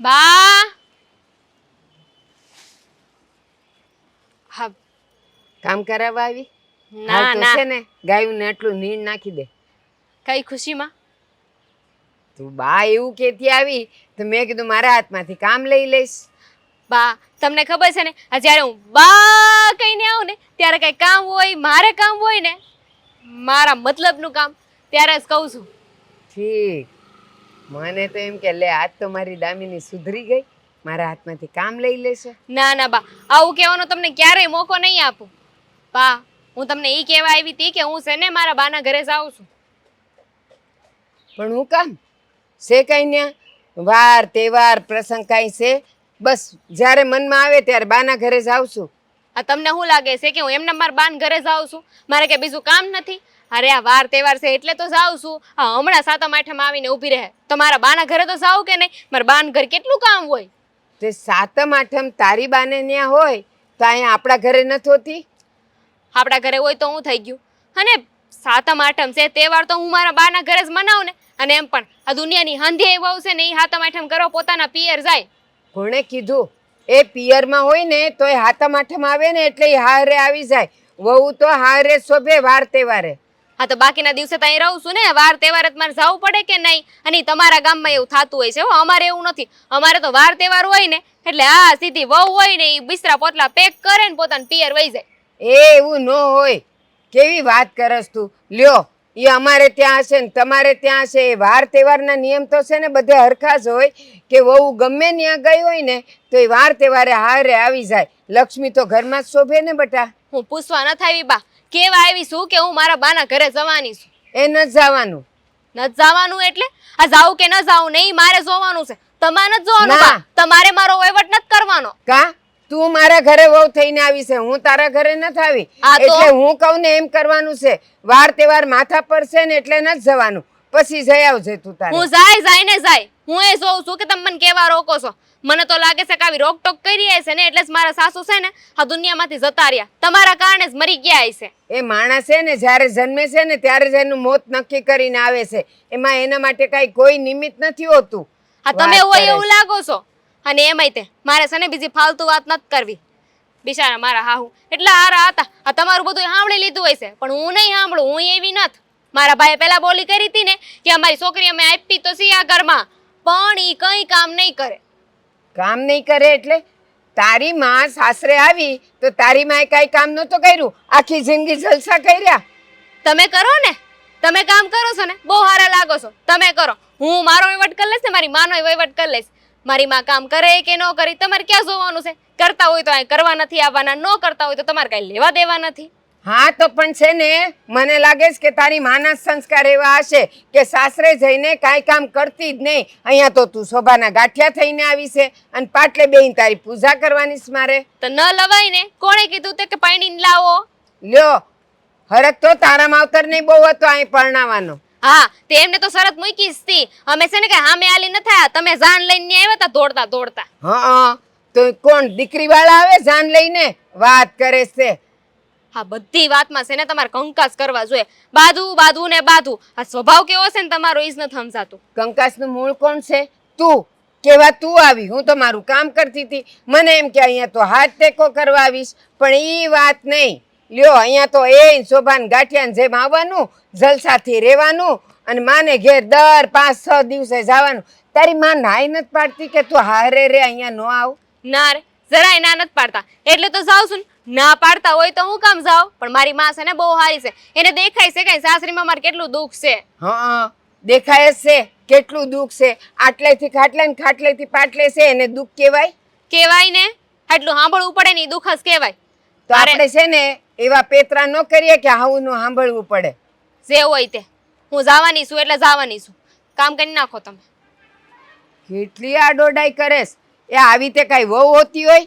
બા. હા. કામ કરાવવા આવી? ના હાલ તો ના, છે ને ગાયું ને એટલું નીણ નાખી દે. કઈ ખુશીમાં? તું બા એવું કેતી આવી તો મેં કીધું મારા હાથમાંથી કામ લઈ લઈશ. બા તમને ખબર છે ને, આ જ્યારે હું બા કહીને આવું ને ત્યારે કઈ કામ હોય, મારે કામ હોય ને, મારા મતલબનું કામ, ત્યારે જ કહું છું. ઠીક. મને તો એમ કે લે આજ તો મારી દામિની સુધરી ગઈ, મારા હાથમાંથી કામ લઈ લેશે. ના ના બા, આવું કહેવાનો તમને ક્યારેય મોકો નહીં આપું. બા હું તમને ઈ કહેવા આવી હતી કે હું છે ને મારા બાના ઘરે જાઉં છું. પણ હું કામ છે કઈ ન્યા? વાર તહેવાર પ્રસંગ કાંઈ છે? બસ જ્યારે મનમાં આવે ત્યારે બાના ઘરે જાઉં છું. આ તમને શું લાગે છે કે હું એમને મારા બાન ઘરે જાઉં છું? મારે કે બીજું કામ નથી? અરે આ વાર તહેવાર છે એટલે તો જાઉં છું. હા હમણાં સાતમ આઠમ આવીને ઊભી રહે તો મારા બાના ઘરે તો જાઉં કે નહીં? મારા બાન ઘર કેટલું કામ હોય. તે સાતમ આઠમ તારી બાને ન્યા હોય તો અહીંયા આપણા ઘરે નથી હોતી? આપણા ઘરે હોય તો હું થઈ ગયું. અને સાતમ આઠમ છે તહેવાર તો હું મારા બાના ઘરે જ મનાવું ને. અને એમ પણ આ દુનિયાની હંધી એ વહુ છે ને એ સાતમ આઠમ કરવા પોતાના પિયર જાય. કોણે કીધું? એ પિયરમાં હોય ને તો એ હાતમ આઠમ આવે ને એટલે એ હારે આવી જાય. વહુ તો હારે શોભે વાર તહેવારે. હા તો બાકીના દિવસે તો અહીં રહું છું ને, વાર તહેવારે તમારે જવું પડે કે નહીં? અને તમારા ગામમાં એવું થતું હોય છે હો, અમારે એવું નથી. અમારે તો વાર તહેવાર હોય ને એટલે હા સીધી વહુ હોય ને એ બિસ્તરા પોતલા પેક કરે ને પોતાના પિયર વહી જાય. એ એવું ન હોય. કેવી વાત કરસ તું? લ્યો એ અમારે ત્યાં હશે ને તમારે ત્યાં હશે. એ વાર તહેવારના નિયમ તો છે ને બધે હરખા જ હોય કે વહુ ગમે ત્યાં ગઈ હોય ને તો એ વાર તહેવારે હારે આવી જાય. લક્ષ્મી તો ઘરમાં જ શોભે ને બટા. હું પૂછવા ન થાવી બા, કેવા આવી છું કે હું મારા બાના ઘરે જવાની છું. એ ન જવાનું. ન જવાનું એટલે આ જાવું કે ન જાવું નહીં મારે જોવાનું છે. તમારે નથી જોવાનું ના. બા, તમારે મારો વહીવટ નથી કરવાનો. કા તું મારા ઘરે વહુ થઈને આવી છે, હું તારા ઘરે નથી આવી. હા તો? એટલે હું કહું ને એમ કરવાનું છે. વાર તહેવાર માથા પર છે ને એટલે નથી જવાનું. પછી જઈ આવજે તું તારે. હું જાય ને જાય. હું એ જોઉં છું કે તમે મને કેવા રોકો છો. મને તો લાગે છે કે આવી રોકટોક કરી છે ને એટલે જ મારા સાસુ છે ને આ દુનિયામાંથી જતા રહ્યા. તમારા કારણે જ મરી ગયા છે. એ માણસ છે ને જ્યારે જન્મે છે ને ત્યારે જ એનું મોત નક્કી કરીને આવે છે. એમાં એના માટે કાંઈ કોઈ નિમિત્ત નથી હોતું. હા તમે હોય એવું લાગો છો. અને એમાંય તે મારે છે ને બીજી ફાલતુ વાત નથી કરવી. બિચારા મારા હાહુ એટલા હારા હતા. આ તમારું બધું સાંભળી લીધું હોય છે પણ હું નહીં સાંભળું. હું એવી નથી. મારા ભાઈએ પેલા બોલી કરી હતી ને કે અમારી છોકરી અમે આપી તો સી આ ઘરમાં, પણ ઈ કઈ કામ નહીં કરે. કામ નહીં કરે એટલે? તારી માં સાસરે આવી તો તારી માએ કાંઈ કામ નહોતું કર્યું? આખી જિંદગી જલસા કર્યા. તમે કરો ને, તમે કામ કરો છો ને બહુ સારા લાગો છો. તમે કરો. હું મારો વહીવટ કરી લઈશ ને મારી માનો વહીવટ કરી લઈશ. મારી માં કામ કરે કે ન કરે તમારે ક્યાં જોવાનું છે? કરતા હોય તો અહીં કરવા નથી આવવાના, ન કરતા હોય તો તમારે કઈ લેવા દેવા નથી. હા તો પણ છે ને મને લાગે છે કે તારી માના સંસ્કાર એવા હશે કે સાસરે જઈને કાંઈ કામ કરતી જ નહીં. અહીંયા તો તું શોભાના ગાંઠિયા થઈને આવી છે અને પાટલે બેહીને તારી પૂજા કરવાની છે મારે. તો ન લવાય ને. કોણે કીધું તે કે પાણીને લાવો? લ્યો હરક તો તારા માવતર નહીં બહુ હતો અહીં પરણાવવાનો. હા તે એમને તો શરત મૂકી જ હતી. અમે છે ને કઈ સામે આલી ન થયા. તમે જાન લઈને આવ્યા હતા દોડતા દોડતા. હા તો કોણ દીકરી વાળા આવે જાન લઈને? વાત કરે છે. હા બધી વાતમાં છે ને તમારે કંકાસ કરવા જોઈએ. બાધું બાધું ને બાધું. આ સ્વભાવ કેવો છે ને તમારો ઈ જ નથી સમજાતું. કંકાસનું મૂળ કોણ છે? તું. કેવા તું આવી? હું તો મારું કામ કરતી હતી. મને એમ કે અહીંયા તો હાથ ટેકો કરવા આવીશ પણ ઈ વાત નહીં. લ્યો અહીંયા તો એ શોભાન ગાંઠિયાને જેમ આવવાનું, જલસાથી રહેવાનું અને માને ઘેર દર 5-6 દિવસે જવાનું. તારી માં નાઈ નથી પાડતી કે તું હારે રે અહીંયા ન આવ? ના રે જરાય ના નથી પાડતા એટલે તો જાઉં છું ને. ના પાડતા હોય તો હું કામ જાઉં? પણ મારી માં છે ને બહુ સારી છે. એને દેખાય છે કઈ સાસરીમાં મારે કેટલું દુઃખ છે. હા દેખાય જ છે કેટલું દુઃખ છે. આટલેથી ખાટલે ને ખાટલેથી પાટલે છે એને દુઃખ કહેવાય? કહેવાય ને. આટલું સાંભળવું પડે ને ઈ દુઃખ જ કહેવાય. તો આપણે છે ને એવા પેતરા ન કરીએ કે આવું નું સાંભળવું પડે. જે હોય તે. હું જવાની છું એટલે જવાની છું. કામ કરી નાખો તમે. કેટલી આડોડાઈ કરેસ? એ આવી તે કઈ વહુ હોતી હોય?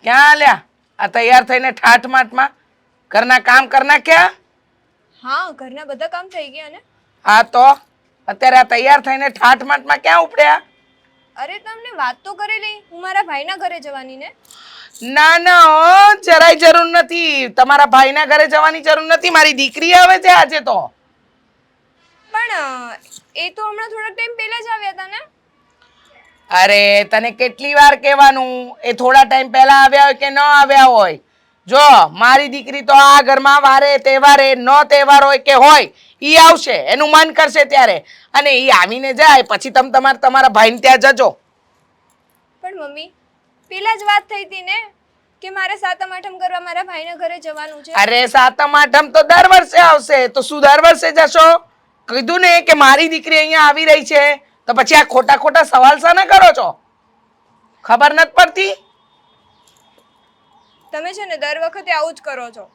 ક્યાં આલ્યા આ તૈયાર થઈને ઠાઠમાઠમાં? ઘરના કામ કરના ક્યાં? હા ઘરના બધા કામ થઈ ગયા ને. હા તો અત્યારે આ તૈયાર થઈને ઠાઠમાઠમાં ક્યાં ઉપડ્યા? અરે તમને વાત તો કરી લઈ. હું મારા ભાઈના ઘરે જવાની ને. ના ના હો, જરાય જરૂર નથી. તમારા ભાઈના ઘરે જવાની જરૂર નથી. મારી દીકરી આવે છે આજે તો. પણ એ તો હમણાં થોડાક ટાઈમ પહેલા જ આવ્યા હતા ને. અરે તને કેટલી વાર કહેવાનું, એ થોડા ટાઈમ પહેલા આવ્યા હોય કે ન આવ્યા હોય, જો મારી દીકરી તો આ ઘરમાં વારે તહેવારે ન તહેવાર હોય કે હોય ઈ આવશે, એનું મન કરશે ત્યારે, અને ઈ આવીને જાય પછી તમે તમારા ભાઈને ત્યાં જજો. પણ મમ્મી પેલા જ વાત થઈ હતી ને કે મારે સાતમ આઠમ કરવા મારા ભાઈના ઘરે જવાનું છે. અરે સાતમ આઠમ તો દર વર્ષે આવશે, તો શું દર વર્ષે જશો? કીધું ને કે મારી દીકરી અહીંયા આવી રહી છે, તો પછી આ ખોટા ખોટા સવાલ શાના કરો છો? ખબર નથી પડતી? તમે છે ને દર વખતે આવું જ કરો છો.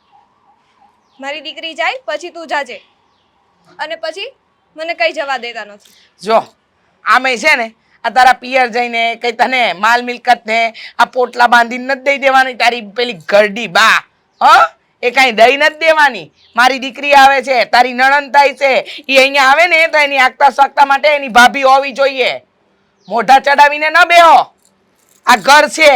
મારી દીકરી જાય પછી તું જાજે, અને પછી મને કઈ જવા દેતા નથી. જો આમે છે ને આ તારા પિયર જઈને કઈ તને માલ મિલકત ને આ પોટલા બાંધીને નથી દઈ દેવાની તારી પેલી ઘરડી બા, એ કઈ દઈ નથી દેવાની. મારી દીકરી આવે છે, તારી નણંદ થાય છે, એ અહીંયા આવે ને તો એની આગતા સાગતા માટે એની ભાભી હોવી જોઈએ. મોઢા ચડાવીને ન બેહો. આ ઘર છે,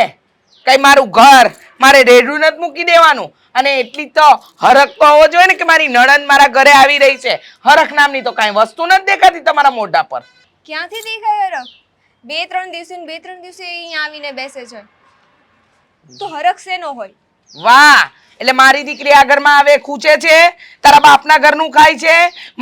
કઈ મારું ઘર, મારે રેડું નથી મૂકી દેવાનું. અને એટલી તો હરખ તો હોવો જોઈએ ને કે મારી નણંદ મારા ઘરે આવી રહી છે. હરખ નામની તો કાંઈ વસ્તુ નથી દેખાતી તમારા મોઢા પર. ક્યાંથી દેખાય હરખ? 2-3 દિવસે ને 2-3 દિવસે અહીંયા આવીને બેસે છે, તો હરખ શેનો હોય? વાહ, એટલે મારી દીકરી આ ઘરમાં આવે ખૂચે છે, તારા બાપના ઘરનું ખાય છે,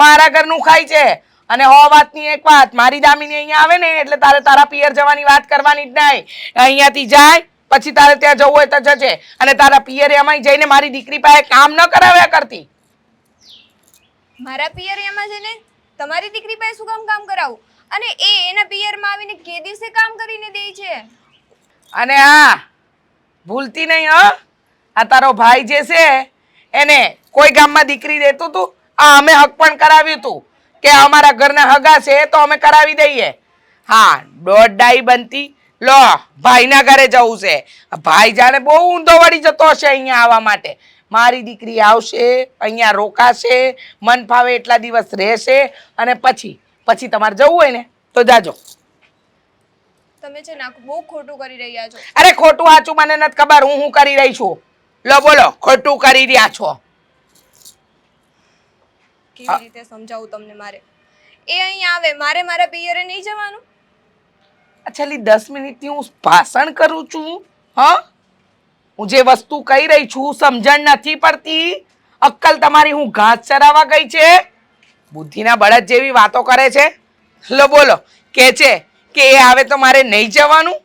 મારા ઘરનું ખાય છે. અને હો વાતની એક વાત, મારી દામિની અહીંયા આવે ને એટલે તારે તારા પિયર જવાની વાત કરવાની જ નહીં. અહીંયાથી જાય પછી તારે ત્યાં જવું હોય તો જજે, અને તારા પિયર એમાંય જઈને મારી દીકરી પાસે કામ ન કરાવ્યા કરતી. મારા પિયરિયામાં જઈને તમારી દીકરી પાસે શું કામ કરાવું? અને એના પિયરમાં આવીને કે દિવસે કામ કરીને દે છે. અને હા ભૂલતી નહીં, આ તારો ભાઈ જે છે એને કોઈ ગામમાં દીકરી દેતું તું, આ અમે હક પણ કરાવ્યું તું કે અમારા ઘરના હગા છે તો અમે કરાવી દઈએ. હા, દોઢ બનતી લો ભાઈના ઘરે જવું છે. ભાઈ જાણે બહુ ઊંધો વળી જતો હશે અહીંયા આવવા માટે. મારી દીકરી આવશે, અહીંયા રોકાશે, મન ફાવે એટલા દિવસ રહેશે, અને પછી તમારે જવું હોય ને તો જાજો. તમે છે ને બહુ ખોટું કરી રહ્યા છો. અરે ખોટું સાચું મને નથી ખબર, હું કરી રહી છું. લો બોલો, ખોટું કરી રહ્યા છો. કેવી રીતે સમજાવું તમને? મારે એ અહીં આવે, મારે મારા પિયરે નહીં જવાનું? છેલ્લી 10 મિનિટથી હું ભાષણ કરું છું. હું જે વસ્તુ કહી રહી છું સમજણ નથી પડતી. અક્કલ તમારી હું ઘાસ ચરાવવા ગઈ છે? બુદ્ધિના બળદ જેવી વાતો કરે છે. લો બોલો, કે છે કે એ આવે તો મારે નહીં જવાનું.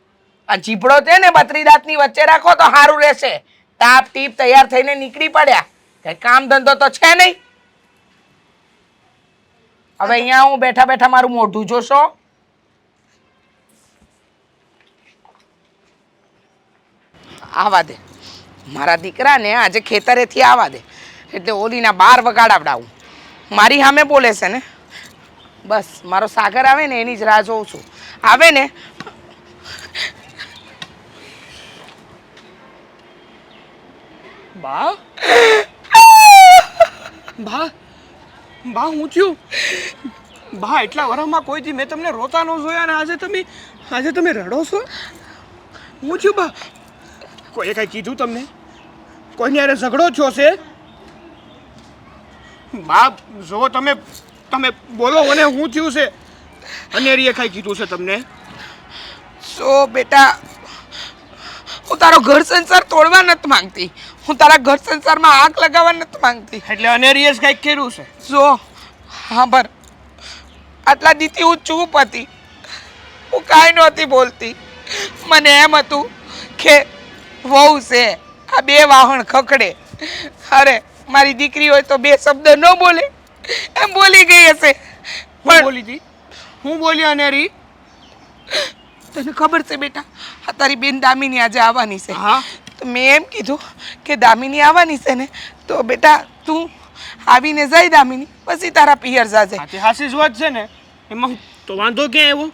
આ જીભડો છે ને બત્રી દાંતની વચ્ચે રાખો તો સારું રહેશે. તાપ ટીપ તૈયાર થઈને નીકળી પડ્યા, કઈ કામ ધંધો તો છે નહીં. હવે અહીંયા હું બેઠા બેઠા મારું મોઢું જોશો? આવા દે મારા દીકરાને, આજે ખેતરેથી આવવા દે એટલે ઓલીના 12 વગાડાવડાવું. મારી સામે બોલે છે ને, બસ મારો સાગર આવે ને એની જ રાહ જોઉં છું. આવે ને બા બા બા હું થયું? બા એટલા વરમાં કોઈથી મેં તમને રોતા ન જોયા, અને આજે તમે રડો છો? હું થયું બા? કોઈએ કાંઈ કીધું તમને? કોઈને યારે ઝઘડો થયો છે? બા જો તમે બોલો મને, શું થયું છે? અનેરીએ કાંઈ કીધું છે તમને? સો બેટા, હું તારો ઘર સંસાર તોડવા નથી માંગતી, હું તારા ઘર સંસારમાં આગ લગાવવા નથી માંગતી. એટલે અનેરીએ જ કાંઈક કર્યું છે? જો હા બર, આટલા દીથી હું ચૂપ હતી, હું કાંઈ નહોતી બોલતી. મને એમ હતું કે વહુ છે, આ 2 વાહણ ખખડે, અરે મારી દીકરી હોય તો 2 શબ્દ ન બોલે, એમ બોલી ગઈ હશે. હું બોલી હતી? હું બોલી અનેરી? તને ખબર છે બેટા, આ તારી બેન દામિની આજે આવવાની છે. હા. તો મેં એમ કીધું કે દામિની આવવાની છે ને, તો બેટા તું આવીને જાય દામિની, પછી તારા પિયર જાજે. હાસી જ વાત છે ને, એમાં તો વાંધો ક્યાં એવો?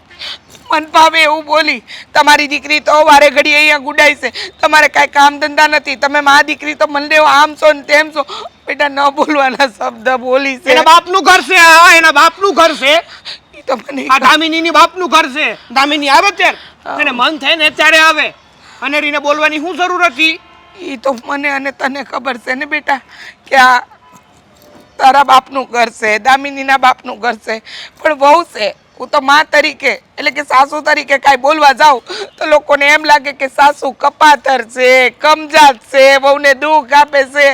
મન ભાવે એવું બોલી. તમારી દીકરી તો વારે ઘડી અહીંયા ગુડાય છે, તમારે કાંઈ કામ ધંધા નથી, તમે મા દીકરી તો મને લેવો આમ છો ને તેમ છો. બેટા ન બોલવાના શબ્દ બોલી છે. એના બાપનું ઘર છે, હા એના બાપનું ઘર છે. ઈ તો મને આ દામિનીની બાપનું ઘર છે. દામિની આવે ત્યારે એને મન થાય ને ત્યારે આવે. અનેરીને બોલવાની શું જરૂર હતી? ઈ તો મને અને તને ખબર છે ને બેટા કે આ તારા બાપનું ઘર છે, દામિનીના બાપનું ઘર છે, પણ વહુ છે. હું તો માં તરીકે એટલે કે સાસુ તરીકે કાંઈ બોલવા જાઉં તો લોકોને એમ લાગે કે સાસુ કપાતર છે, કમજાત છે, વહુને દુઃખ આપે છે.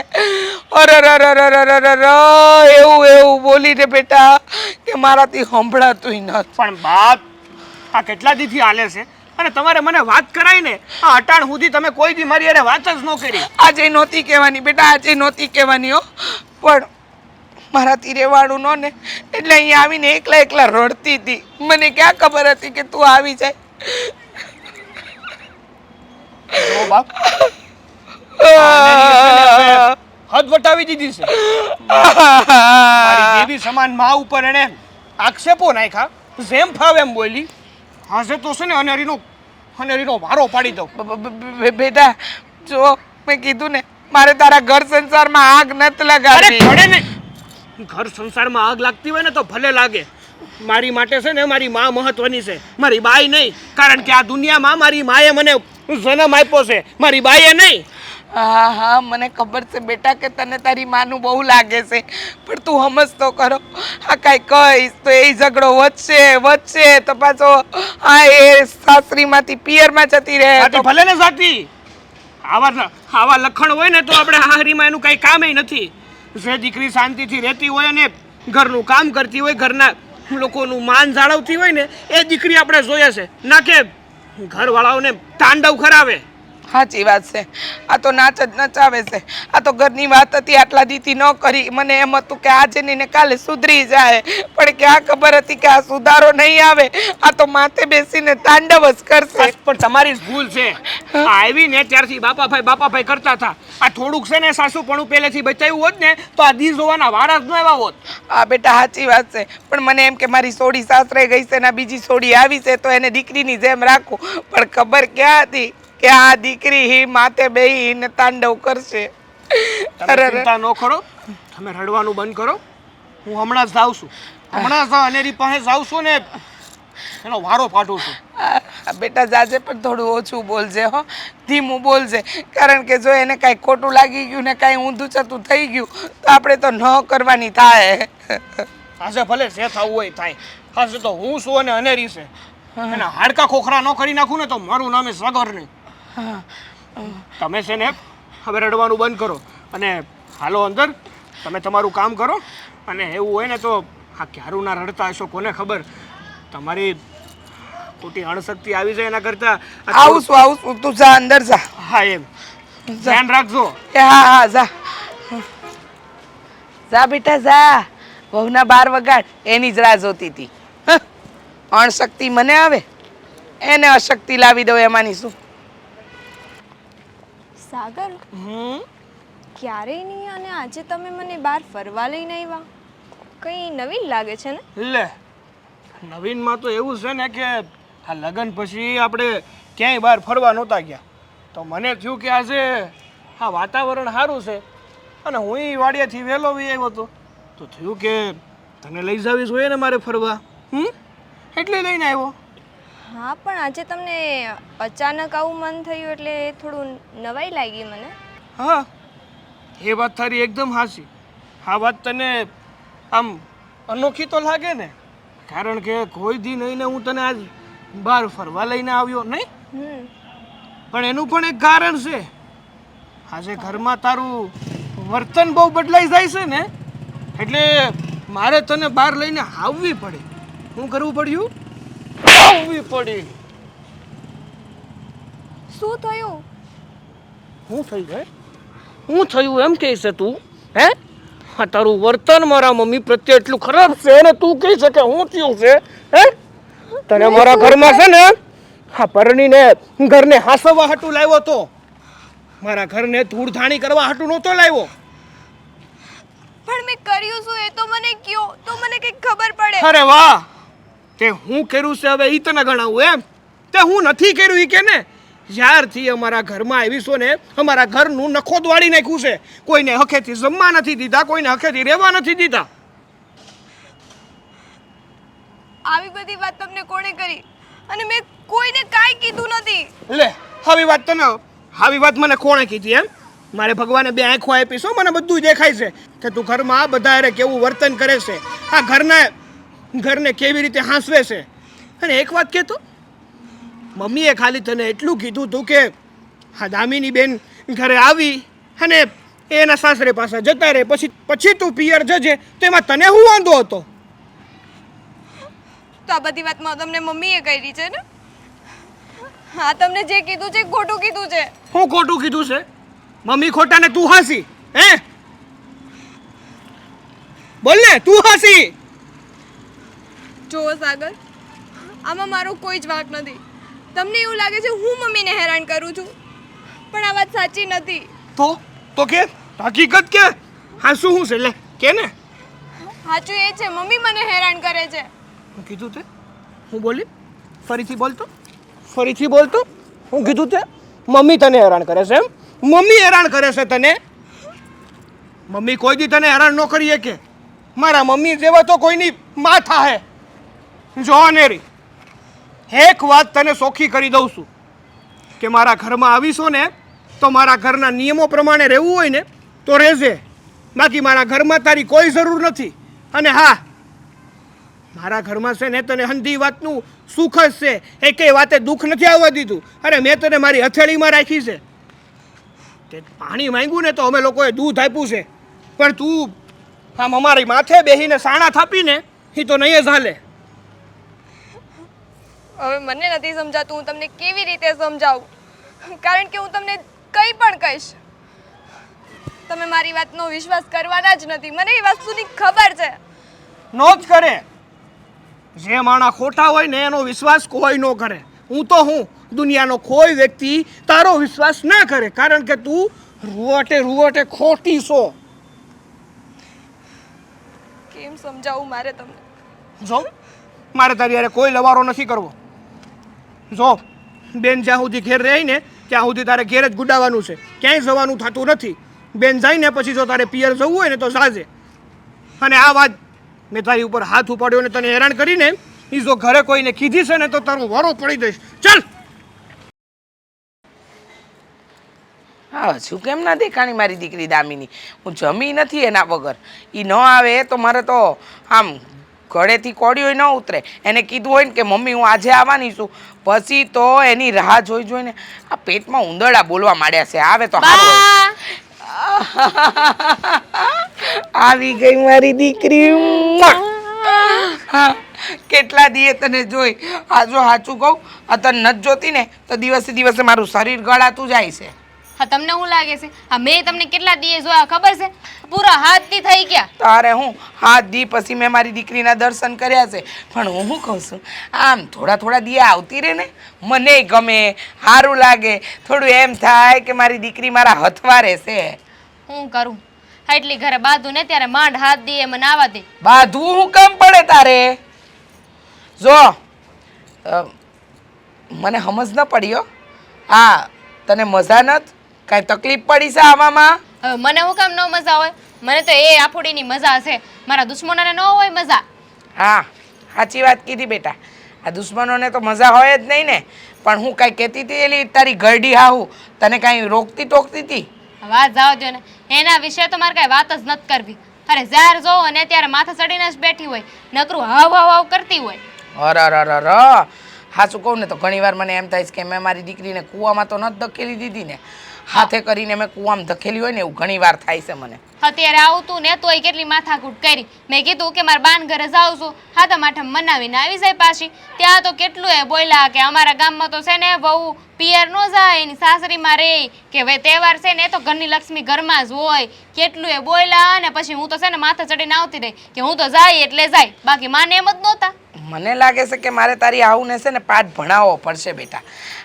એવું એવું બોલીને બેટા કે મારાથી સંભળાતું નથી. પણ બાપ આ કેટલા દીથી હાલે છે અને તમારે મને વાત કરાઈ ને આ અટાણ સુધી તમે કોઈ દી મારી અરે વાત જ ન કરી. આજે નહોતી કહેવાની બેટા, આજે નહોતી કહેવાની હો, પણ મારાથી રહેવાનું ન ને એટલે અહીંયા આવીને એકલા એકલા રડતી હતી. મને ક્યાં ખબર હતી કે તું આવી જાય. જો બાપ હદ વટાવી દીધી છે. મારી દેવી સમાન મા ઉપર એને આક્ષેપો નાખ્યા, જેમ ફાવે એમ બોલી. હાજે તો છે ને અનેરીનો વારો પાડી દઉં. બેટા જો મેં કીધું ને મારે તારા ઘર સંસારમાં આગ નથી અરે લગાડવી. ઘડે ને ઘર સંસારમાં આગ લાગતી હોય ને તો ભલે લાગે. મારી માટે છે ને મારી મા મહત્વની છે, મારી બાઈ નહીં. કારણ કે આ દુનિયામાં મારી માએ મને જન્મ આપ્યો છે, મારી બાઈએ નહીં. હા હા મને ખબર છે બેટા કે તને તારી માનું બહુ લાગે છે, પણ તું સમજતો કરો. આ કાંઈ કહીશ તો એ ઝઘડો વધશે તો પાછો હા એ સાસરીમાંથી પિયરમાં જતી રહે સાથી તો ભલે ને સાથી. આવા લખણ હોય ને તો આપણે હાહરીમાં એનું કઈ કામ નથી. જે દીકરી શાંતિથી રહેતી હોય અને ઘરનું કામ કરતી હોય, ઘરના લોકોનું માન જાળવતી હોય ને એ દીકરી આપણે જોઈએ છે, ના કે ઘરવાળાઓને તાંડવ કરાવે. સાચી વાત છે. આ તો નાચ જ નચાવે છે. આ તો ઘરની વાત હતી આટલા દીથી ન કરી. મને એમ હતું કે આજે નહીં ને કાલે સુધરી જાય, પણ ક્યાં ખબર હતી કે આ સુધારો નહીં આવે. આ તો માથે બેસીને તાંડવ જ કરશે. પણ તમારી જ ભૂલ છે. આવી ને ત્યારથી બાપાભાઈ કરતા હતા. આ થોડુંક છે ને સાસુપણું પહેલેથી બચાવ્યું હોત ને તો આ દી જોવાના વારા જ ન આવ્યા હોત. આ બેટા સાચી વાત છે, પણ મને એમ કે મારી સોડી સાસરે ગઈ છે ને બીજી સોડી આવી છે તો એને દીકરીની જેમ રાખું, પણ ખબર ક્યાં હતી કે આ દીકરી હી માથે બેહીને તાંડવ કરશે. તમે ચિંતા ન કરો, તમે રડવાનું બંધ કરો. હું હમણાં જ જાઉં છું, હમણાં જ અનેરી પાસે જાઉં છું ને એનો વારો પાડું છું. બેટા જાજે પણ થોડું ઓછું બોલજે હો, ધીમું બોલજે. કારણ કે જો એને કાંઈ ખોટું લાગી ગયું ને કાંઈ ઊંધું ચતું થઈ ગયું તો આપણે તો ન કરવાની થાય. આજે ભલે જે થવું હોય થાય. આજે તો હું છું અને અનેરી છે. એના હાડકા ખોખરા ન કરી નાખું ને તો મારું નામ એ સગર નહીં. તમે છે ને હવે રડવાનું બંધ કરો અને હાલો અંદર. તમે તમારું કામ કરો અને એવું હોય ને તો આ ક્યારું ના રડતા હશો કોને ખબર. તમારી ખોટી અણશક્તિ આવી જાય એના કરતા આવું છું તું જા અંદર જા. હા એમ ધ્યાન રાખજો. હા જા જા બેટા જા. વહુના 12 વગાડ એની જ રાહ જોતી હતી. અણશક્તિ મને આવે, એને અશક્તિ લાવી દો એમાંની શું. સાગર ક્યારેય નહીં અને આજે તમે મને બહાર ફરવા લઈને આવ્યા. કંઈ નવીન લાગે છે ને? લે નવીનમાં તો એવું છે ને કે આ લગ્ન પછી આપણે ક્યાંય બહાર ફરવા નહોતા ગયા તો મને થયું કે આજે આ વાતાવરણ સારું છે અને હું વાડિયાથી વહેલો વી આવ્યો હતો તો થયું કે તને લઈ જવી જોઈએ ને મારે ફરવા. એટલે લઈને આવ્યો. હા પણ આજે તમને અચાનક આવું મન થયું એટલે થોડું નવાઈ લાગી મને. હા એ વાત તારી એકદમ હાચી. આ વાત તને આમ અનોખી તો લાગે ને, કારણ કે કોઈ દી નહીં ને હું તને આજ બહાર ફરવા લઈને આવ્યો નહીં. પણ એનું પણ એક કારણ છે. આજે ઘરમાં તારું વર્તન બહુ બદલાઈ જાય છે ને એટલે મારે તને બહાર લઈને આવવી પડે. શું કરવું પડ્યું? આવવી પડી. શું થયું? શું થઈ ગયું? શું થયું એમ કહે છે તું? હે હા તારું વર્તન મારા મમ્મી પ્રત્યે એટલું ખરાબ છે ને તું કહી શકે હું થયું છે? હે તને મારા ઘરમાં છે ને હા પરણીને ઘરને હાસવા હાટું લાવ્યો તો, મારા ઘરને ધૂળધાણી કરવા હાટું નહોતો લાવ્યો. પણ મેં કર્યું શું એ તો મને કયો તો મને કંઈક ખબર પડે. અરે વાહ, તે હું કર્યું છે હવે ઈ તને ગણાવું એમ? તે હું નથી કર્યું ઈ કે ને. જ્યારથી અમારા ઘરમાં આવીશો ને અમારા ઘરનું નખોદ વાળી નાખ્યું છે. કોઈને હખેથી જમવા નથી દીધા, કોઈને હખેથી રહેવા નથી દીધા. આવી બધી વાત તમને કોણે કરી? અને મેં કોઈને કાંઈ કીધું નથી. લે આવી વાત મને કોણે કીધી એમ? મારે ભગવાને બે આંખો આપી છો, મને બધું દેખાય છે કે તું ઘરમાં બધા હારે કેવું વર્તન કરે છે, આ ઘરને કેવી રીતે હાંસવે છે. અને એક વાત કહેતો, મમ્મીએ ખાલી તને એટલું કીધું તું કે હા દામિની બેન ઘરે આવી અને એના સાસરે પાસે જતા રહે, પછી તું પિયર જજે, તો એમાં તને શું વાંધો હતો? તો આ બધી વાતમાં તમને મમ્મીએ કરી છે ને? હા, તમને જે કીધું છે એ ખોટું કીધું છે. હું ખોટું કીધું છે? મમ્મી ખોટા ને તું હાસી? હે બોલ ને, તું હાસી? જુઓ સાગર, આમાં મારો કોઈ જ વાંક નથી. તમને એવું લાગે છે હું મમ્મીને હેરાન કરું છું, પણ આ વાત સાચી નથી. તો કે હકીકત કે હાસું શું છે? લે કે ને. સાચું એ છે, મમ્મી મને હેરાન કરે છે. હું કીધું તે? હું બોલી? ફરીથી બોલતો. હું કીધું તે? મમ્મી તને હેરાન કરે છે એમ? મમ્મી હેરાન કરે છે તને? મમ્મી કોઈ દી તને હેરાન ન કરીએ કે? મારા મમ્મી જેવા તો કોઈની માથા હે. જો નેરી, એક વાત તને સોખી કરી દઉં છું કે મારા ઘરમાં આવીશો ને તો મારા ઘરના નિયમો પ્રમાણે રહેવું હોય ને તો રહેજે, બાકી મારા ઘરમાં તારી કોઈ જરૂર નથી. અને હા, મારા ઘરમાં છે ને તને હંધી વાતનું સુખ જ છે, એકેય વાતે દુઃખ નથી આવવા દીધું. અરે મેં તને મારી હથેળીમાં રાખી છે. તે પાણી માંગ્યું ને તો અમે લોકોએ દૂધ આપ્યું છે, પણ તું આમ અમારી માથે બેહીને સાણા થાપીને એ તો નહીં જ હાલે. હવે મને નથી સમજાતું હું તમને કેવી રીતે સમજાવું, કારણ કે હું તમને કંઈ પણ કહીશ તમે મારી વાતનો વિશ્વાસ કરવાના જ નથી. મને એ વસ્તુની ખબર છે. નો જ કરે. જે માણા ખોટા હોય ને એનો વિશ્વાસ કોઈ ન કરે. હું દુનિયાનો કોઈ વ્યક્તિ તારો વિશ્વાસ ના કરે, કારણ કે તું રૂવટે ખોટી છો. કેમ સમજાવું મારે તમને? જો મારે તારી યારે કોઈ લવારો નથી કરવો. જો બેન જ્યાં સુધી ઘેર રહી ને ત્યાં સુધી તારે ઘેર જ ગુડાવવાનું છે, ક્યાંય જવાનું થતું નથી. બેન જાય ને પછી જો તારે પિયર જવું હોય ને તો જાજે. અને આ વાત મેં તારી ઉપર હાથ ઉપાડ્યો ને તને હેરાન કરીને એ જો ઘરે કોઈને કીધી છે ને તો તારું વારો પડી દઈશ. ચાલ. હા, શું કેમ ના દેખાણી મારી દીકરી દામિની? હું જમી નથી એના વગર. એ ન આવે તો મારે તો આમ ગળેથી કોળીઓ ન ઉતરે. એને કીધું હોય ને કે મમ્મી હું આજે આવવાની છું, પછી તો એની રાહ જોઈને આ પેટમાં ઉંદરડા બોલવા માંડ્યા છે. આવે તો સારું. આવી ગઈ મારી દીકરી. હા, કેટલા દીએ તને જોઈ. આ જો સાચું કહું, આ તને નથી જોતી ને તો દિવસે દિવસે મારું શરીર ગળાતું જાય છે. હા, તમને શું લાગે છે? હા, મેં તમને કેટલા દીએ જોયા ખબર છે? પૂરા હાથ દી થઈ ગયા. તારે હું હાથ દી પછી મેં મારી દીકરીના દર્શન કર્યા છે, પણ હું શું કહું છું, આમ થોડા દિયા આવતી રહે ને મને ગમે, સારું લાગે. થોડું એમ થાય કે મારી દીકરી મારા હથવારે છે. હું કરું? એટલી ઘરે બાંધું ને ત્યારે માંડ હાથ દીએ મને આવા દે. બાંધવું હું કેમ પડે તારે? જો મને સમજ ન પડી હો. હા, તને મજા નથી? કાંઈ તકલીફ પડી છે આવામાં? હવે મને હું કામ ન મજા હોય? મને તો એ આફોડીની મજા છે, મારા દુશ્મનોને ન હોય મજા. હા, સાચી વાત કીધી બેટા. આ દુશ્મનોને તો મજા હોય જ નહીં ને. પણ હું કાંઈ કહેતી હતી એલી તારી ગરડી હાહું તને કાંઈ રોકતી ટોકતી હતી? વાત જાવ જો ને, એના વિશે તો મારે કાંઈ વાત જ નથી કરવી. અરે જ્યારે જોવો ને ત્યારે માથા ચડીને જ બેઠી હોય, નકરું હાવ કરતી હોય. અર હાચું કહું ને તો ઘણીવાર મને એમ થાય છે કે મેં મારી દીકરીને કૂવામાં તો નથી ધકેલી દીધી ને, હાથે કરીને મેં કૂવામાં ધકેલી હોય ને એવું ઘણીવાર થાય છે મને. અત્યારે આવતું ને તોય કેટલી માથાકૂટ કરી. મેં કીધું કે મારા બાન ઘરે જાઉં છું, હા તો માઠા મનાવીને આવી જાય પાછી. ત્યાં તો કેટલું એ બોલ્યા કે અમારા ગામમાં તો છે ને બહુ પિયર ન જાય, એની સાસરીમાં રહે, કે હવે તહેવાર છે ને તો ઘરની લક્ષ્મી ઘરમાં જ હોય. કેટલું એ બોલ્યા ને પછી હું તો છે ને માથે ચડીને આવતી રહી કે હું તો જાય એટલે જાય, બાકી માને એમ જ નહોતા. મને લાગે છે કે મારે તારી આવુને છે ને પાઠ ભણાવવો પડશે બેટા.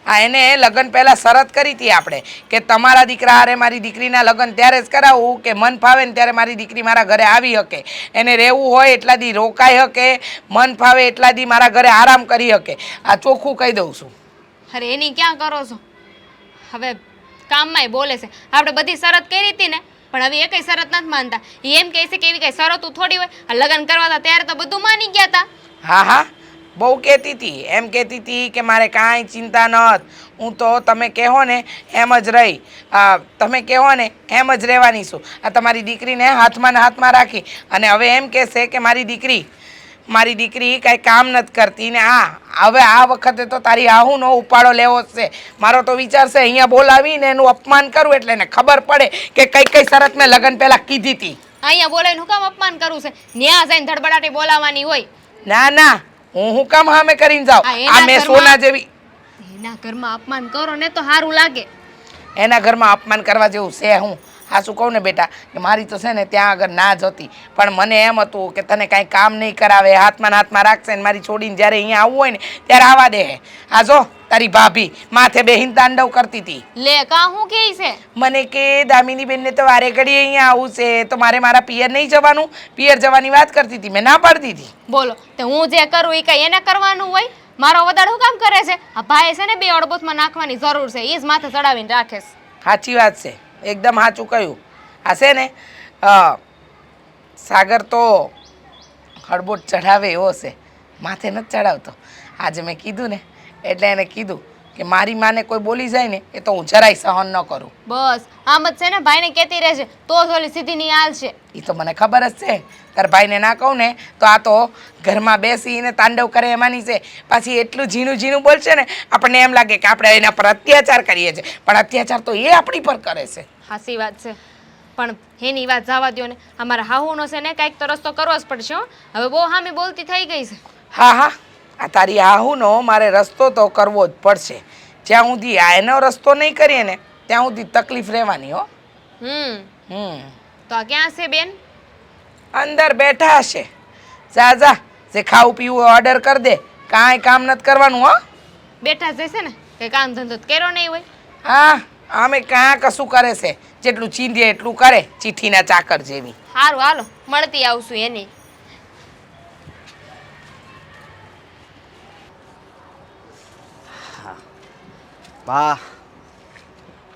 આ એને લગ્ન પહેલાં શરત કરી હતી આપણે કે તમારા દીકરા હારે મારી દીકરીના લગ્ન ત્યારે જ કરાવવું કે મન ફાવે ને ત્યારે મારી દીકરી મારા ઘરે આવી શકે, એને રહેવું હોય એટલા દી રોકાઈ શકે, મન ફાવે એટલા દી મારા ઘરે આરામ કરી શકે. આ ચોખ્ખું કહી દઉં છું. અરે એની ક્યાં કરો છો? હવે કામમાંય બોલે છે. આપણે બધી શરત કરી હતી ને, પણ હવે એ કઈ શરત નથી માનતા. એ એમ કહે છે કે એવી કઈ શરતો થોડી હોય. આ લગ્ન કરવા હતા ત્યારે તો બધું માની ગયા હતા. હા, બહુ કહેતી હતી, એમ કહેતી હતી કે મારે કાંઈ ચિંતા નહોત, હું તો તમે કહો ને એમ જ રહી, તમે કહો ને એમ જ રહેવાની છું. આ તમારી દીકરીને હાથમાં ને હાથમાં રાખી અને હવે એમ કહેશે કે મારી દીકરી કાંઈ કામ નથી કરતી ને હવે આ વખતે તો તારી આહુનો ઉપાડો લેવો જ છે. મારો તો વિચાર છે અહીંયા બોલાવીને એનું અપમાન કરું એટલે એને ખબર પડે કે કઈ શરત મેં લગ્ન પહેલાં કીધી હતી. અહીંયા બોલાવીને હું કામ અપમાન કરું છે? ન્યા જઈને ધડબડાટી બોલાવાની હોય. ના હું કામ હામે કરીને જાઉં? હા, એના આ મેં ઘરમાં- સોના જેવી એના ઘરમાં અપમાન કરો ને તો સારું લાગે. એના ઘરમાં અપમાન કરવા જેવું છે? હું હા શું કહું ને બેટા કે મારી તો છે ને ત્યાં આગળ ના જ હતી, પણ મને એમ હતું કે તને કાંઈ કામ નહીં કરાવે, હાથમાં ને હાથમાં રાખશે ને મારી છોડીને જ્યારે અહીંયા આવવું હોય ને ત્યારે આવવા દે. આ જો તારી ભાભી માથે બેહીને તાંડવ કરતી હતી. લે કા હું કે છે? મને કે દામિની બેનને તો વારે ઘડીએ અહીંયા આવું છે તો મારે મારા પિયર નહીં જવાનું, પિયર જવાની વાત કરતી હતી, મેં ના પાડતી હતી. બોલો તે હું જે કરું એ કઈ એને કરવાનું હોય? મારો વધારે શું કામ કરે છે? આ ભાઈ છે ને બે અડબોથમાં નાખવાની જરૂર છે, એ જ માથે ચડાવીને રાખે છે. સાચી વાત છે, એકદમ સાચું કહ્યું. આ છે ને સાગર તો હળબોટ ચઢાવે એવો છે, માથે નથી ચડાવતો. આજે મેં કીધું ને એટલે એને કીધું કે મારી માને કોઈ બોલી જાય ને એ તો હું જરાય સહન ન કરું. બસ આમ જ છે ને ભાઈને કહેતી રહેશે તો જ ઓલી સીધી ની હાલ છે. એ તો મને ખબર જ છે, તારા ભાઈને ના કહું ને તો આ તો ઘરમાં બેસીને તાંડવ કરે એમાંની છે. પાછી એટલું ઝીણું બોલશે ને આપણને એમ લાગે કે આપણે એના પર અત્યાચાર કરીએ છીએ, પણ અત્યાચાર તો એ આપણી પર કરે છે. હાસી વાત છે, પણ એની વાત જવા દ્યો ને. અમારા હાહુનો છે ને કાંઈક તો રસ્તો કરવો જ પડશે હો. હવે બહુ હામી બોલતી થઈ ગઈ છે. હા આ તારી આહુનો મારે રસ્તો તો કરવો જ પડશે. જ્યાં સુધી આ એનો રસ્તો નહીં કરીએ ને ત્યાં સુધી તકલીફ રહેવાની હો. તો આ ક્યાં છે બેન? અંદર બેઠા હશે. જા જે ખાવું પીવું ઓર્ડર કરી દે, કાંઈ કામ નથી કરવાનું હો. બેઠા જ છે ને કે કામ ધંધો કર્યો નહીં હોય? હા અમે કાં કશું કરે છે, જેટલું ચીંધીએ એટલું કરે, ચીઠીના ચાકર જેવી. સારું હાલો મળતી આવશું એની. બા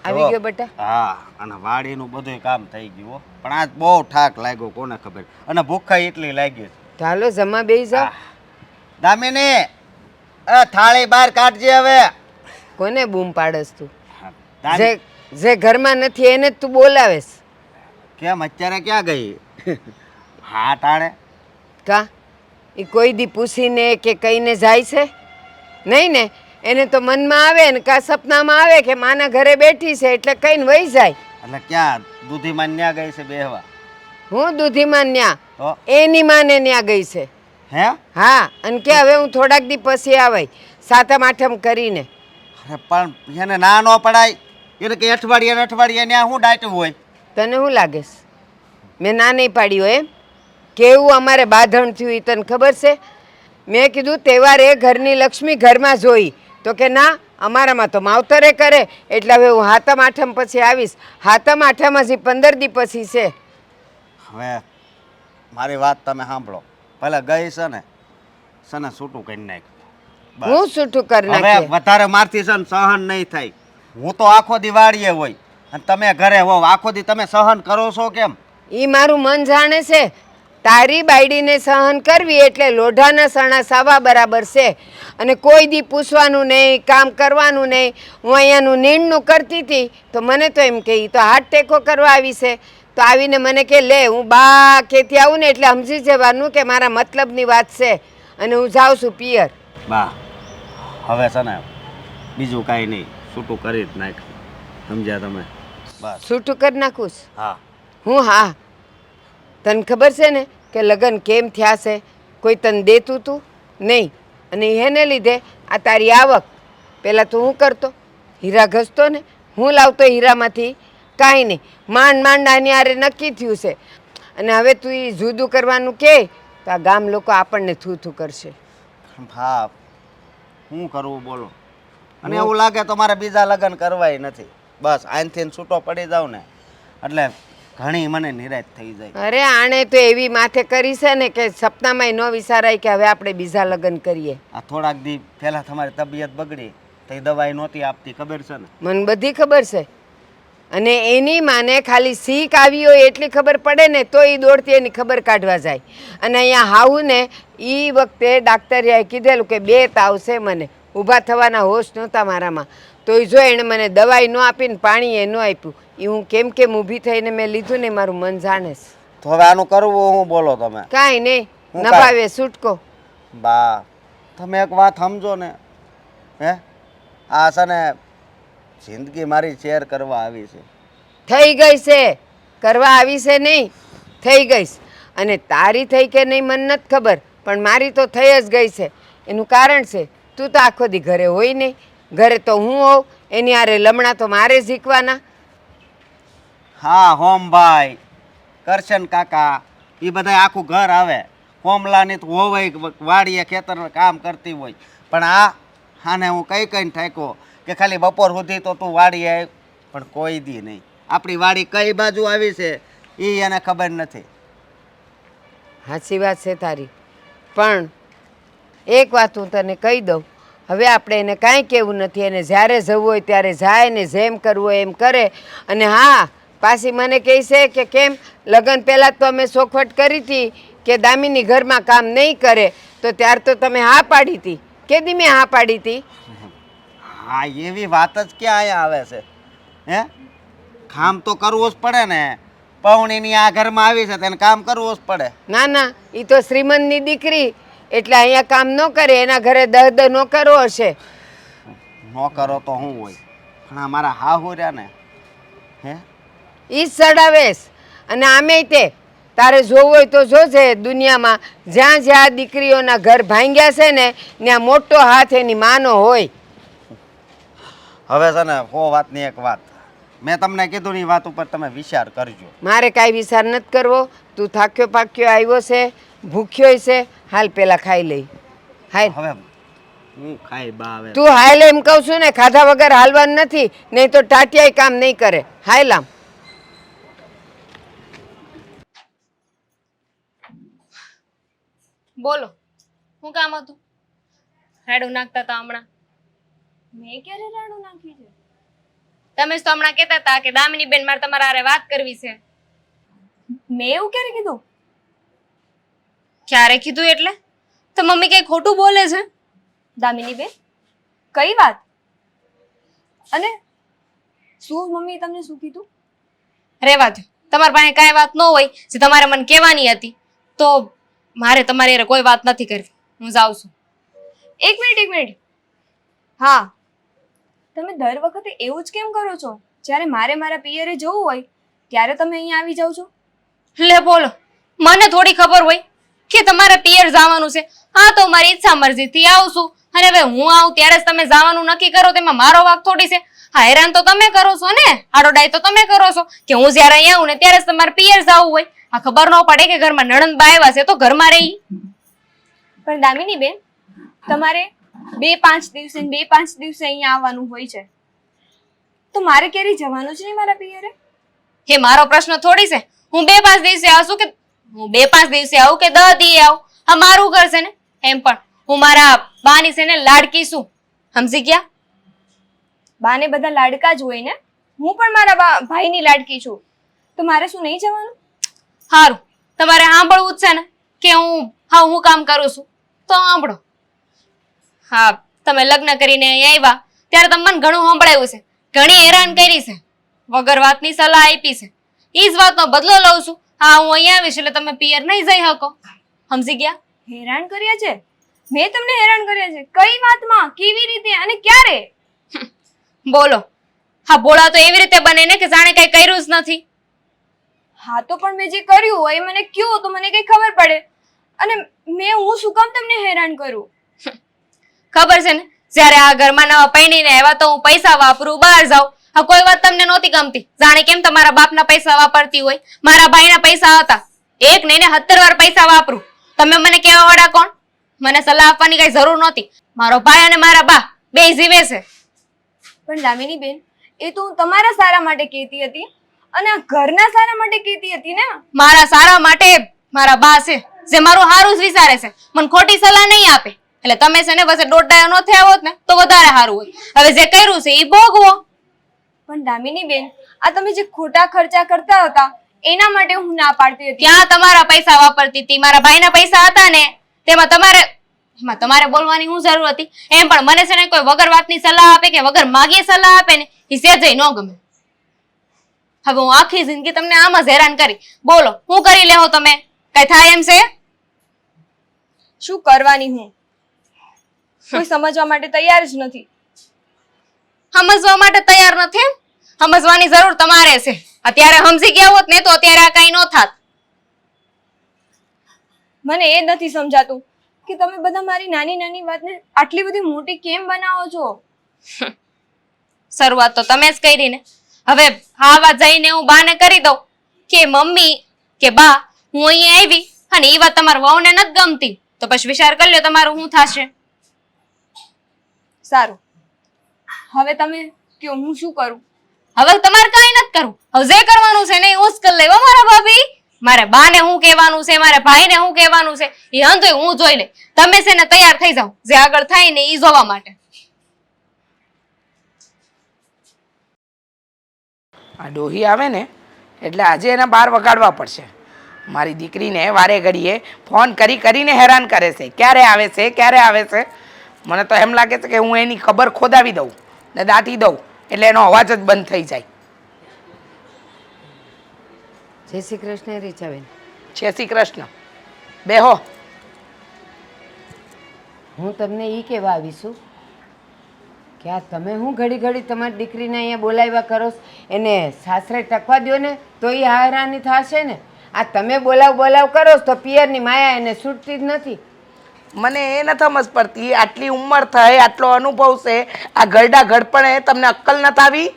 આવી ગયો બેટા? હા, અને વાડીનું બધું કામ થઈ ગયું હો. પણ આજ બહુ થાક લાગ્યો, કોને ખબર, અને ભૂખાઈ એટલી લાગી. ચાલો જમા બેસી જાઓ. દામિની થાળી બહાર કાઢજે હવે. કોને બૂમ પાડસ તું? દામી- જે ઘરમાં નથી એને જ તું બોલાવેસ? કેમ અત્યારે ક્યાં ગઈ? હા ટાણે કા એ કોઈ દી પૂછીને કે કહીને જાય છે? નહીં ને, એને તો મનમાં આવે ને કા સપનામાં આવે કે માના ઘરે બેઠી છે એટલે કહીને વહી જાય. એટલે ક્યાં દૂધીમાં ન્યા ગઈ છે બેહવા? હું દૂધીમાં ન્યા તો એની માને ન્યા ગઈ છે. હે? હા, અને કે હવે હું થોડાક દી પછી આવે સાતમ આઠમ કરીને. અરે પણ એને ના ન પડાય, એને કે અઠવાડિયે ત્યાં શું ડાયટું હોય? તને શું લાગે છે મેં ના નહીં પાડ્યું એમ? કેવું અમારે બાંધણ થયું એ તને ખબર છે? મેં કીધું તહેવારે ઘરની લક્ષ્મી ઘરમાં જોઈ તો કે ના અમારામાં તો માવતરે કરે એટલે હવે હું હાતમ આઠમ પછી આવીશ. હાતમ આઠમ હજી 15 દી પછી છે. હવે મારી વાત તમે સાંભળો, પહેલાં ગઈ છે ને છૂટું કરી નાખ. હું છૂટું કરી હવે નાખીએ? વધારે મારથી છે ને સહન નહીં થાય. હું તો આખો દી વાડીએ હોય અને તમે ઘરે હોવ, આખો દી તમે સહન કરો છો કેમ? એ મારું મન જાણે છે. તારી બાયડીને સહન કરવી એટલે લોઢાના સણા સાવા બરાબર છે. અને કોઈ દી પૂછવાનું નહીં, કામ કરવાનું નહીં. હું અહીંયાનું નીણનું કરતી હતી તો મને તો એમ કે ઈ તો હાથ ટેકો કરવા આવી છે. તો આવીને મને કે લે હું બા કેથી આવું ને એટલે સમજી જવાનું કે મારા મતલબની વાત છે અને હું જાઉં છું પિયર. બા હવે છે ને બીજું કાંઈ નહીં, છૂટું કરી જ નાખ. સમજ્યા તમે? બસ. છૂટું કરી નાખું છું? હા. હું હા. તને ખબર છે ને કે લગ્ન કેમ થયા છે? કોઈ તને દેતું તું નહીં, અને એને લીધે આ તારી આવક. પહેલાં તું શું કરતો? હીરા ઘસતો ને, હું લાવતો હીરામાંથી કાંઈ નહીં. માંડ આની આરે નક્કી થયું છે, અને હવે તું એ જુદું કરવાનું કહે તો આ ગામ લોકો આપણને થૂ કરશે. હા, શું કરવું બોલો? અને એવું લાગે તો મારે બીજા લગ્ન કરવાય નથી. બસ આનથી છૂટો પડી જાવ ને એટલે ઘણી મને નિરાશ થઈ જાય. અરે આણે તો એવી માથે કરી છે ને કે સપનામાંય ન વિચારાય કે હવે આપણે બીજા લગ્ન કરીએ. આ થોડાક દી પહેલાં તમારી તબિયત બગડી તો એ દવાઈ નહોતી આપતી, ખબર છે ને? મને બધી ખબર છે. અને એની માને ખાલી સીક આવી હોય એટલી ખબર પડે ને તો એ દોડતી એની ખબર કાઢવા જાય. અને અહીંયા હાવું ને એ વખતે ડાક્ટરે કીધેલું કે 2 તાવ છે મને, ઊભા થવાના હોશ નહોતા મારામાં. તો એ જો એણે મને દવાઈ ન આપીને પાણી એ ન આપ્યું. એ હું કેમ ઊભી થઈને મેં લીધું ને મારું મન જાણે છે. તો હવે આનું કરવું હું બોલો તમે? કાંઈ નહીં, હું નભાવે છૂટકો. બા તમે એક વાત સમજો ને, હે આ છે ને જિંદગી મારી શેર કરવા આવી છે. થઈ ગઈ છે, કરવા આવી છે નહીં, થઈ ગઈ છે. અને તારી થઈ કે નહીં મને નથી ખબર, પણ મારી તો થઈ જ ગઈ છે. એનું કારણ છે તું તો આખો દી ઘરે હોય નહીં, ઘરે તો હું હોઉં, એની હારે લમણા તો મારે શીખવાના. હા હોમભાઈ, કરશન કાકા, એ બધા આખું ઘર આવે. હોમલાની તો હોવાય વાડીએ ખેતરમાં કામ કરતી હોય, પણ આને હું કઈ થાક્યો કે ખાલી બપોર સુધી તો તું વાડીએ આવ, પણ કોઈ દી નહીં. આપણી વાડી કઈ બાજુ આવી છે એ એને ખબર નથી. સાચી વાત છે તારી, પણ એક વાત હું તને કહી દઉં, હવે આપણે એને કાંઈ કહેવું નથી. એને જ્યારે જવું હોય ત્યારે જાય ને જેમ કરવું હોય એમ કરે. અને હા, પાછી મને કહે છે કે કેમ લગ્ન પહેલાં તો અમે ચોખવટ કરી હતી કે દામિની ઘરમાં કામ નહીં કરે, તો ત્યાર તો તમે હા પાડી હતી. કેદી મેં હા પાડી હતી? હા એવી વાત જ ક્યાં અહીંયા આવે છે? હે કામ તો કરવું જ પડે ને, પૌણીની આ ઘરમાં આવી છે તેને કામ કરવું જ પડે. ના ના, એ તો શ્રીમંતની દીકરી એટલે અહીંયા કામ ન કરે, એના ઘરે 10 નોકરો હશે. નોકરો તો હું હોય, પણ આ મારા હાહુ રહ્યા ને, હે ઈ જ સડાવેશ. અને આમેય તે તારે જોવું હોય તો જોજે, દુનિયામાં જ્યાં જ્યાં દીકરીઓના ઘર ભાંગ્યા છે ને ત્યાં મોટો હાથ એની માનો હોય. હવે છે ને હો વાતની એક વાત મેં તમને કીધું ની વાત ઉપર તમે વિચાર કરજો. મારે કાંઈ વિચાર નથી કરવો. તું થાક્યો પાક્યો આવ્યો છે, ભૂખ્યો છે, હાલ પેલા ખાઈ લઈ. હાલ હવે હું ખાઈ બા હવે તું હાલ, એમ કહું છું ને, ખાધા વગર હાલવાનું નથી, નહીં તો ટાટિયાય કામ નહીં કરે. હાલ આમ. બોલો, શું કામ હતું? રાડું નાખતા હતા હમણાં. મેં ક્યારે રાડું નાખી છે? તમે જ તો હમણાં કહેતા હતા કે દામિની બેન મારે તમારા હારે વાત કરવી છે. મેં એવું ક્યારે કીધું? ક્યારે કીધું એટલે? તો મમ્મી કઈ ખોટું બોલે છે? દામિની બેન, કઈ વાત? અને શું મમ્મી તમને શું કીધું? રેવા દો, તમારી પાસે કાંઈ વાત ન હોય જે તમારે મને કહેવાની હતી તો મારે તમારી હારે કોઈ વાત નથી કરવી. હું જાઉં છું. એક મિનિટ. હા, તમે દર વખતે એવું જ કેમ કરો છો? જ્યારે મારે મારા પિયરે જવું હોય ત્યારે તમે અહીંયા આવી જાઓ છો. લે બોલો, મને થોડી ખબર હોય કે તમારે પિયર જવાનું છે? હા, તો મારી ઈચ્છા મરજીથી આવશું, અને હવે હું આવું ત્યારે જ તમે જવાનું નક્કી કરો, તેમાં મારો વાંક થોડી છે? હા, હેરાન તો તમે કરો છો ને, આડો ડાય તો તમે કરો છો કે હું જ્યારે અહીંયા આવું ને ત્યારે જ તમારે પિયર જવું હોય. આ ખબર ન પડે કે ઘરમાં નણંદ બા આવ્યા છે તો ઘરમાં રહી. પણ દામિની બેન, તમારે 2-5 દિવસે ને 2-5 દિવસે અહીંયા આવવાનું હોય છે, તો મારે ક્યારે જવાનું છે મારા પિયરે? એ મારો પ્રશ્ન થોડી છે. હું 2-5 દિવસે આવશું કે હું 2-5 દિવસે આવું કે 10 દી આવું, આ મારું ઘર છે ને. એમ પણ હું મારા બાની છે ને લાડકી છું, સમજી ગયા? બાને બધા લાડકા જ હોય ને, હું પણ મારા ભાઈની લાડકી છું, તો મારે શું નહીં જવાનું? સારું, તમારે સાંભળવું જ છે ને કે હું કામ કરું છું તો સાંભળો. હા, તમે લગ્ન કરીને અહીં આવ્યા ત્યારે તમે મને ઘણું સાંભળાયું છે, ઘણી હેરાન કરી છે, વગર વાતની સલાહ આપી છે. એ જ વાતનો બદલો લઉં છું. હા, હું અહીંયા આવીશ એટલે તમે પિયર નહીં જઈ શકો, સમજી ગયા? હેરાન કર્યા છે? મેં તમને હેરાન કર્યા છે? કઈ વાતમાં, કેવી રીતે અને ક્યારે? બોલો. હા, બોલા તો એવી રીતે બને ને કે જાણે કઈ કર્યું જ નથી. હા, તો પણ મેં જે કર્યું હોય એ મને કયો તો મને કઈ ખબર પડે. અને હું શું કામ તમને હેરાન કરું? ખબર છે ને, જ્યારે આ ઘરમાં નવા પૈણીને આવ્યા તો હું પૈસા વાપરું, બહાર જાઉં. હા, કોઈ વાત તમને નહોતી ગમતી, જાણે કેમ તમારા બાપના પૈસા વાપરતી હોય. મારા ભાઈના પૈસા હતા, એક નહીં ને 17 વાર પૈસા વાપરું. તમે મને કહેવા વાળા કોણ? મને સલાહ આપવાની કઈ જરૂર નહોતી. મારો ભાઈ અને મારા બા બે જીવે છે. પણ દામિની બેન, એ તો હું તમારા સારા માટે કહેતી હતી અને આ ઘરના સારા માટે કહેતી હતી ને. મારા સારા માટે મારા બા છે જે મારું સારું જ વિચારે છે, મને ખોટી સલાહ નહીં આપે. એટલે તમે છે ને પછી દોઢ ડાયો ન થયા હોત ને તો વધારે સારું હોય. હવે જે કર્યું છે એ ભોગવો. પણ દામિની બેન, આ તમે જે ખોટા ખર્ચા કરતા હતા એના માટે હું ના પાડતી હતી. ક્યાં તમારા પૈસા વાપરતી હતી? મારા ભાઈના પૈસા હતા ને, એમાં તમારે બોલવાની શું જરૂર હતી? એમ પણ મને છે ને કોઈ વગર વાતની સલાહ આપે કે વગર માગીએ સલાહ આપે ને એ સેજય ન ગમે. હવે હું આખી જિંદગી તમને આમ જ હેરાન કરી. બોલો શું કરી લેહો તમે? કઈ થાય એમ છે? શું કરવાની હું? કોઈ સમજવા માટે તૈયાર જ નથી. સમજવા માટે તૈયાર નથી એમ? સમજવાની જરૂર તમારે છે. અત્યારે સમજી ગયા હોત ને તો અત્યારે આ કઈ ન થાત. મને એ નથી સમજાતું કે તમે બધા મારી નાની નાની વાતને આટલી બધી મોટી કેમ બનાવો છો? શરૂઆત તો તમે જ કરી ને. હવે આવા જઈને હું બાને કરી દઉં કે મમ્મી કે બા હું અહીંયા આવી અને એ વાત તમારા વહુને નથી ગમતી, તો પછી વિચાર કરી લો તમારું શું થશે. સારું, હવે તમે કયો હું શું કરું? હવે તમારે કઈ નથી કરવું. હવે જે કરવાનું છે ને એ હું જ કરી લેવા મારા ભાભી. મારે બાને શું કહેવાનું છે, મારે ભાઈને શું કહેવાનું છે એ હંધોય હું જોઈ લે. તમે છે ને તૈયાર થઈ જાઓ, જે આગળ થાય ને એ જોવા માટે. આ ડોહી આવે ને એટલે આજે એને બહાર વગાડવા પડશે. મારી દીકરીને વારે ઘડીએ ફોન કરીને હેરાન કરે છે. ક્યારે આવે છે, ક્યારે આવે છે? મને તો એમ લાગે છે કે હું એની ખબર ખોદાવી દઉં ને દાટી દઉં એટલે એનો અવાજ જ બંધ થઈ જાય. જય શ્રી કૃષ્ણ રીચાબેન. જય શ્રી કૃષ્ણ. બેહો. હું તમને એ કહેવા આવી છું કે આ તમે હું ઘડી ઘડી તમારી દીકરીને અહીંયા બોલાવ્યા કરો છો? એને સાસરે ટકવા દો ને તો એ હારાની થશે ને. આ તમે બોલાવ કરો છો તો પિયરની માયા એને છૂટતી જ નથી. મને એ નથી સમજ પડતી, આટલી ઉંમર થઈ, આટલો અનુભવ છે, આ ગરડા ગડપણે તમને અક્કલ નથી આવી?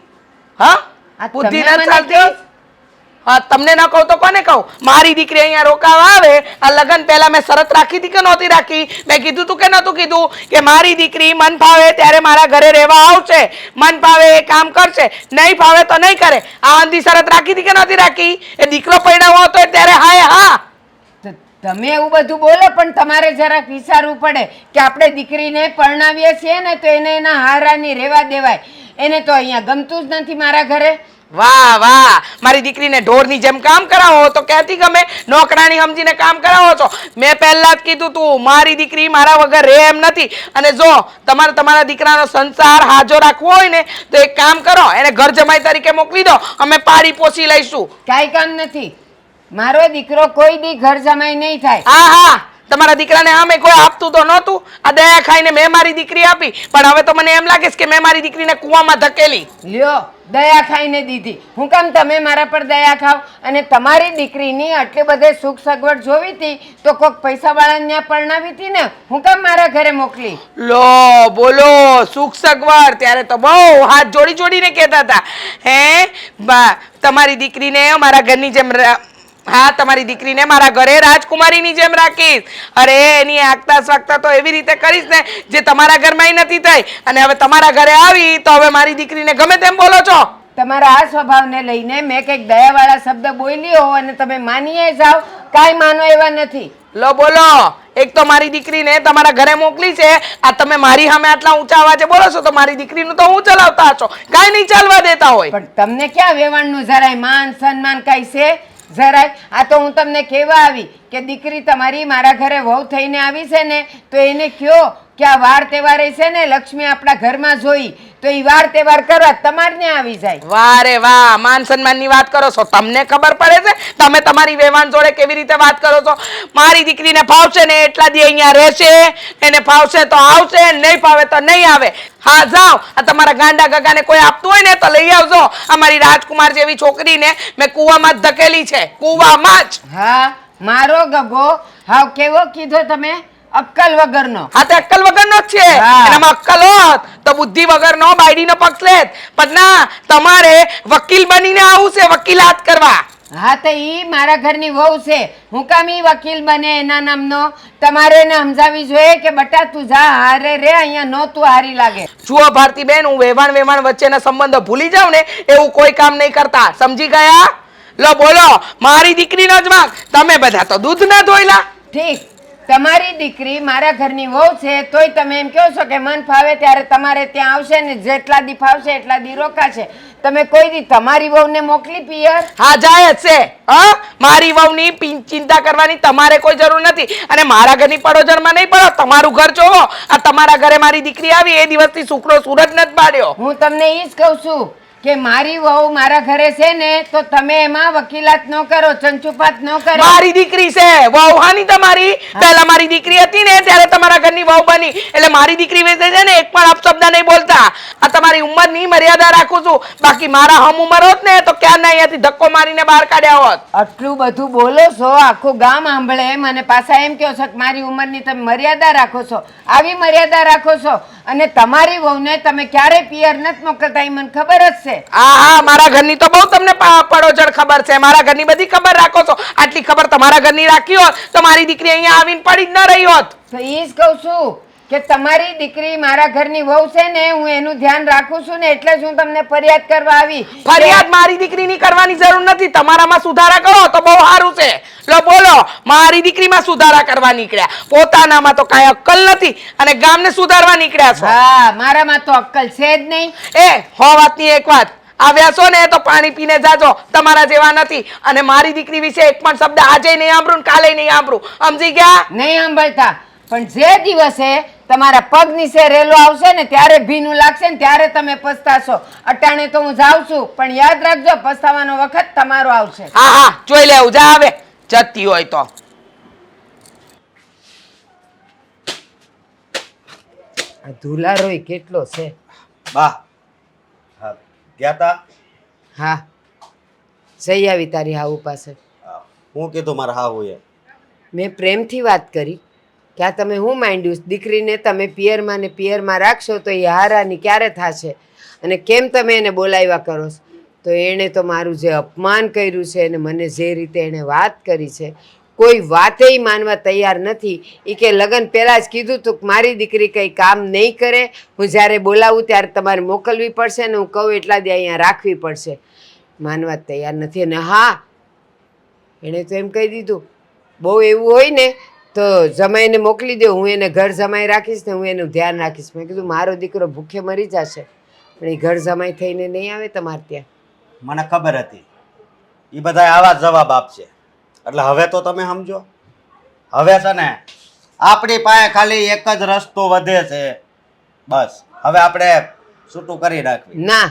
હા, આ બુદ્ધિ તમે નથી મને ચાલતી? કહો? હા, તમને ન કહું તો કોને કહું? મારી દીકરી અહીંયા રોકાવા આવે, આ લગ્ન પહેલા મેં શરત રાખી હતી કે નહોતી રાખી? મેં કીધું તું કે નહોતું કીધું કે મારી દીકરી મન ફાવે ત્યારે મારા ઘરે રહેવા આવશે, મન ફાવે એ કામ કરશે, નહીં ફાવે તો નહીં કરે. આ અંધી શરત રાખી હતી કે નહોતી રાખી? એ દીકરો પૈણાવો હતો ત્યારે હાય હા. તો તમે એવું બધું બોલો પણ તમારે જરાક વિચારવું પડે કે આપણે દીકરીને પરણાવીએ છીએ ને તો એને એના હારાની રહેવા દેવાય. એને તો અહીંયા ગમતું જ નથી મારા ઘરે. વાહ વાહ, મારી દીકરીને ઢોરની જેમ કામ કરાવો તો ક્યાંથી ગમે? નોકરાણી સમજીને કામ કરાવો છો. મેં પહેલા જ કીધું તું મારી દીકરી મારા વગર રહે એમ નથી. અને જો તમારે તમારા દીકરાનો સંસાર હાજો રાખવો હોય ને તો એક કામ કરો, એને ઘર જમાઈ તરીકે મોકલી દો, અમે પાડી પોસી લઈશું. કાંઈ કામ નથી. મારો દીકરો કોઈ દી ઘર જમાઈ નહીં થાય. હા હા, તમારા દીકરાને આમે કોઈ આપતું તો નહોતું. આ દયા ખાઈને મેં મારી દીકરી આપી, પણ હવે તો મને એમ લાગે છે કે મેં મારી દીકરીને કૂવામાં ધકેલી. લ્યો, દયા ખાઈને દીધી. હું કામ તમે મારા પર દયા ખાવ? અને તમારી દીકરીની આટલી બધે સુખ સગવડ જોવી હતી તો કોઈક પૈસાવાળાને ત્યાં પરણાવી હતી ને, હું કામ મારા ઘરે મોકલી? લો બોલો, સુખ સગવડ ત્યારે તો બહુ હાથ જોડીને કહેતા હતા. હે તમારી દીકરીને મારા ઘરની જેમ હા, તમારી દીકરીને મારા ઘરે રાજકુમારીની જેમ રાખીશ. અરે એની આગતા સ્વાગતા તો એવી રીતે કરીશ ને જે તમારા ઘરમાં નથી થઈ. અને હવે તમારા ઘરે આવી તો હવે મારી દીકરીને ગમે તેમ બોલો છો. તમારા આ સ્વભાવને લઈને મેં કંઈક દયાવાળા શબ્દ બોલી હો અને તમે માનીએ જાઓ, કાંઈ માનો એવા નથી. લો બોલો, એક તો મારી દીકરીને તમારા ઘરે મોકલી છે, આ તમે મારી સામે આટલા ઊંચા અવાજે બોલો છો તો મારી દીકરીનું તો હું ચલાવતા છો, કાંઈ નહીં ચાલવા દેતા હોય. પણ તમને ક્યાં વેવાણનું જરાય માન સન્માન કાંઈ છે? જરાય. આ તો હું તમને કહેવા આવી કે દીકરી તમારી મારા ઘરે વહુ થઈને આવી છે ને તો એને કયો કે આ વાર તહેવારે છે ને લક્ષ્મી આપણા ઘરમાં જોઈ તો એ વાર તહેવાર કરવા તમારે ત્યાં આવી જાય. વાહ રે વાહ, માન સન્માનની વાત કરો છો. તમને ખબર પડે છે તમે તમારી વેવાણ જોડે કેવી રીતે વાત કરો છો? મારી દીકરીને ફાવશે ને એટલા દી અહીંયા રહેશે, એને ફાવશે તો આવશે, નહીં ફાવે તો નહીં આવે. હા જાઓ, આ તમારા ગાંડા ગગાને કોઈ આપતું હોય ને તો લઈ આવજો. અમારી રાજકુમાર જેવી છોકરીને મેં કૂવામાં જ ધકેલી છે, કૂવામાં જ. હા, મારો ગગો હાવ કેવો કીધો તમે? અક્કલ વગરનો. હા, તે અક્કલ વગરનો જ છે. હા. એનામાં અક્કલ હોત તો બુદ્ધિ વગરનો બાયડીનો પક્ષ લેત. પણ ના, તમારે વકીલ બનીને આવું છે, વકીલાત કરવા. હા, તો ઈ મારા ઘરની વહુ છે, હું કામ ઈ વકીલ બને એના નામનો? તમારે એને સમજાવી જોઈએ કે બટા તું જા હારે રે, અહીંયા નો તું હારી લાગે. જુઓ ભારતીબેન, હું વેવાણ વચ્ચેના સંબંધો ભૂલી જાઉં ને એવું કોઈ કામ નહીં કરતા, સમજી ગયા? લો બોલો, મારી દીકરીનો જ વાંક. તમે બધા તો દૂધ ના ધોયલા. ઠીક, તમારી દીકરી મારા ઘરની વહુ છે તોય તમે એમ કહો છો કે મન ફાવે ત્યારે તમારે ત્યાં આવશે ને જેટલા દી ફાવશે એટલા દી રોકાશે. તમે કોઈ દી તમારી વહુને મોકલી પિયર? હા જાય જ છે. હા મારી વહુની ચિંતા કરવાની તમારે કોઈ જરૂર નથી. અને મારા ઘરની પડોજણમાં નહીં પડો. તમારું ઘર જોવો. આ તમારા ઘરે મારી દીકરી આવી એ દિવસથી શુક્રો સૂરજ નથી પાડ્યો. હું તમને ઈ જ કહું છું કે મારી વહુ મારા ઘરે છે ને તો તમે એમાં વકીલાત ન કરો, ચંચુપાત ન કરો. મારી દીકરી છે વહુ હાની તમારી. પહેલા મારી દીકરી હતી ને ત્યારે તમારા ઘરની વહુ બની. એટલે મારી દીકરી વિશે છે ને એક પણ અપશબ્દ નહીં બોલતા. આ તમારી ઉંમરની મર્યાદા રાખું છું. બાકી મારા હમ ઉંમર હોત ને તો ક્યાં ના અહીંયાથી ધક્કો મારીને બહાર કાઢ્યા હોત. આટલું બધું બોલો છો, આખું ગામ સાંભળે મને પાછા એમ કહો છો કે મારી ઉંમરની તમે મર્યાદા રાખો છો. આવી મર્યાદા રાખો છો અને તમારી વહુને તમે ક્યારે પિયર નથી મોકલતા એ મને ખબર જ છે. હા હા મારા ઘરની તો બહુ તમને પડોજણ ખબર છે. મારા ઘરની બધી ખબર રાખો છો. આટલી ખબર તમારા ઘરની રાખી હોત તો મારી દીકરી અહીંયા આવીને પડી જ ન રહી હોત. તો એ જ કહું છું કે તમારી દીકરી મારા ઘરની વહુ છે ને હું એનું ધ્યાન રાખું છું ને એટલે જ હું તમને ફરિયાદ કરવા આવી. ફરિયાદ મારી દીકરીની કરવાની જરૂર નથી. તમારામાં સુધારા કરો તો બહુ સારું છે. લો બોલો મારી દીકરીમાં સુધારા કરવા નીકળ્યા. પોતાનામાં તો કાંઈ અક્કલ નથી અને ગામને સુધારવા નીકળ્યા છો. હા મારામાં તો અક્કલ છે જ નહીં. હો વાતની એક વાત. આવ્યા છો ને તો પાણી પીને જાજો. તમારા જેવા નથી. અને મારી દીકરી વિશે એક પણ શબ્દ આજે નહીં સાંભળું ને કાલે નહીં સાંભળું. સમજી ગયા? નહીં સાંભળતા પણ જે દિવસે તમારા પગ નીચે રેલો આવશે ને ત્યારે ભીનું લાગશે ને ત્યારે તમે પસ્તાશો. અટાણે તો હું જાઉં છું પણ યાદ રાખજો પસ્તાવાનો વખત તમારો આવશે. હા હા જોઈ લેવું. જા આવે જતી હોય તો. આ ધુલારોય કેટલો છે. બા હા ગયા તા? હા જઈ આવી તારી હાઉ પાસે. હું કીધું મારા હાહુએ? મેં પ્રેમથી વાત કરી કે આ તમે હું માંડ્યું દીકરીને તમે પિયરમાં ને પિયરમાં રાખશો તો એ હારાની ક્યારે થશે અને કેમ તમે એને બોલાવ્યા કરો છો. તો એણે તો મારું જે અપમાન કર્યું છે અને મને જે રીતે એણે વાત કરી છે કોઈ વાતે માનવા તૈયાર નથી. એ કે લગ્ન પહેલાં જ કીધું તું કે મારી દીકરી કંઈ કામ નહીં કરે, હું જ્યારે બોલાવું ત્યારે તમારે મોકલવી પડશે ને હું કહું એટલા દી અહીંયા રાખવી પડશે. માનવા તૈયાર નથી. અને હા એણે તો એમ કહી દીધું બહુ એવું હોય ને તો જમાઈને મોકલી દો, હું એને ઘર જમાઈ રાખીશ ને હું એનું ધ્યાન રાખીશ. મેં કીધું મારો દીકરો ભૂખે મરી જશે પણ એ ઘર જમાઈ થઈને નહીં આવે તમારે ત્યાં. મને ખબર હતી એ બધા આવા જવાબ આપશે. એટલે હવે તો તમે સમજો. હવે છે ને આપણી પાસે ખાલી એક જ રસ્તો વધે છે. બસ હવે આપણે છૂટું કરી નાખવી. ના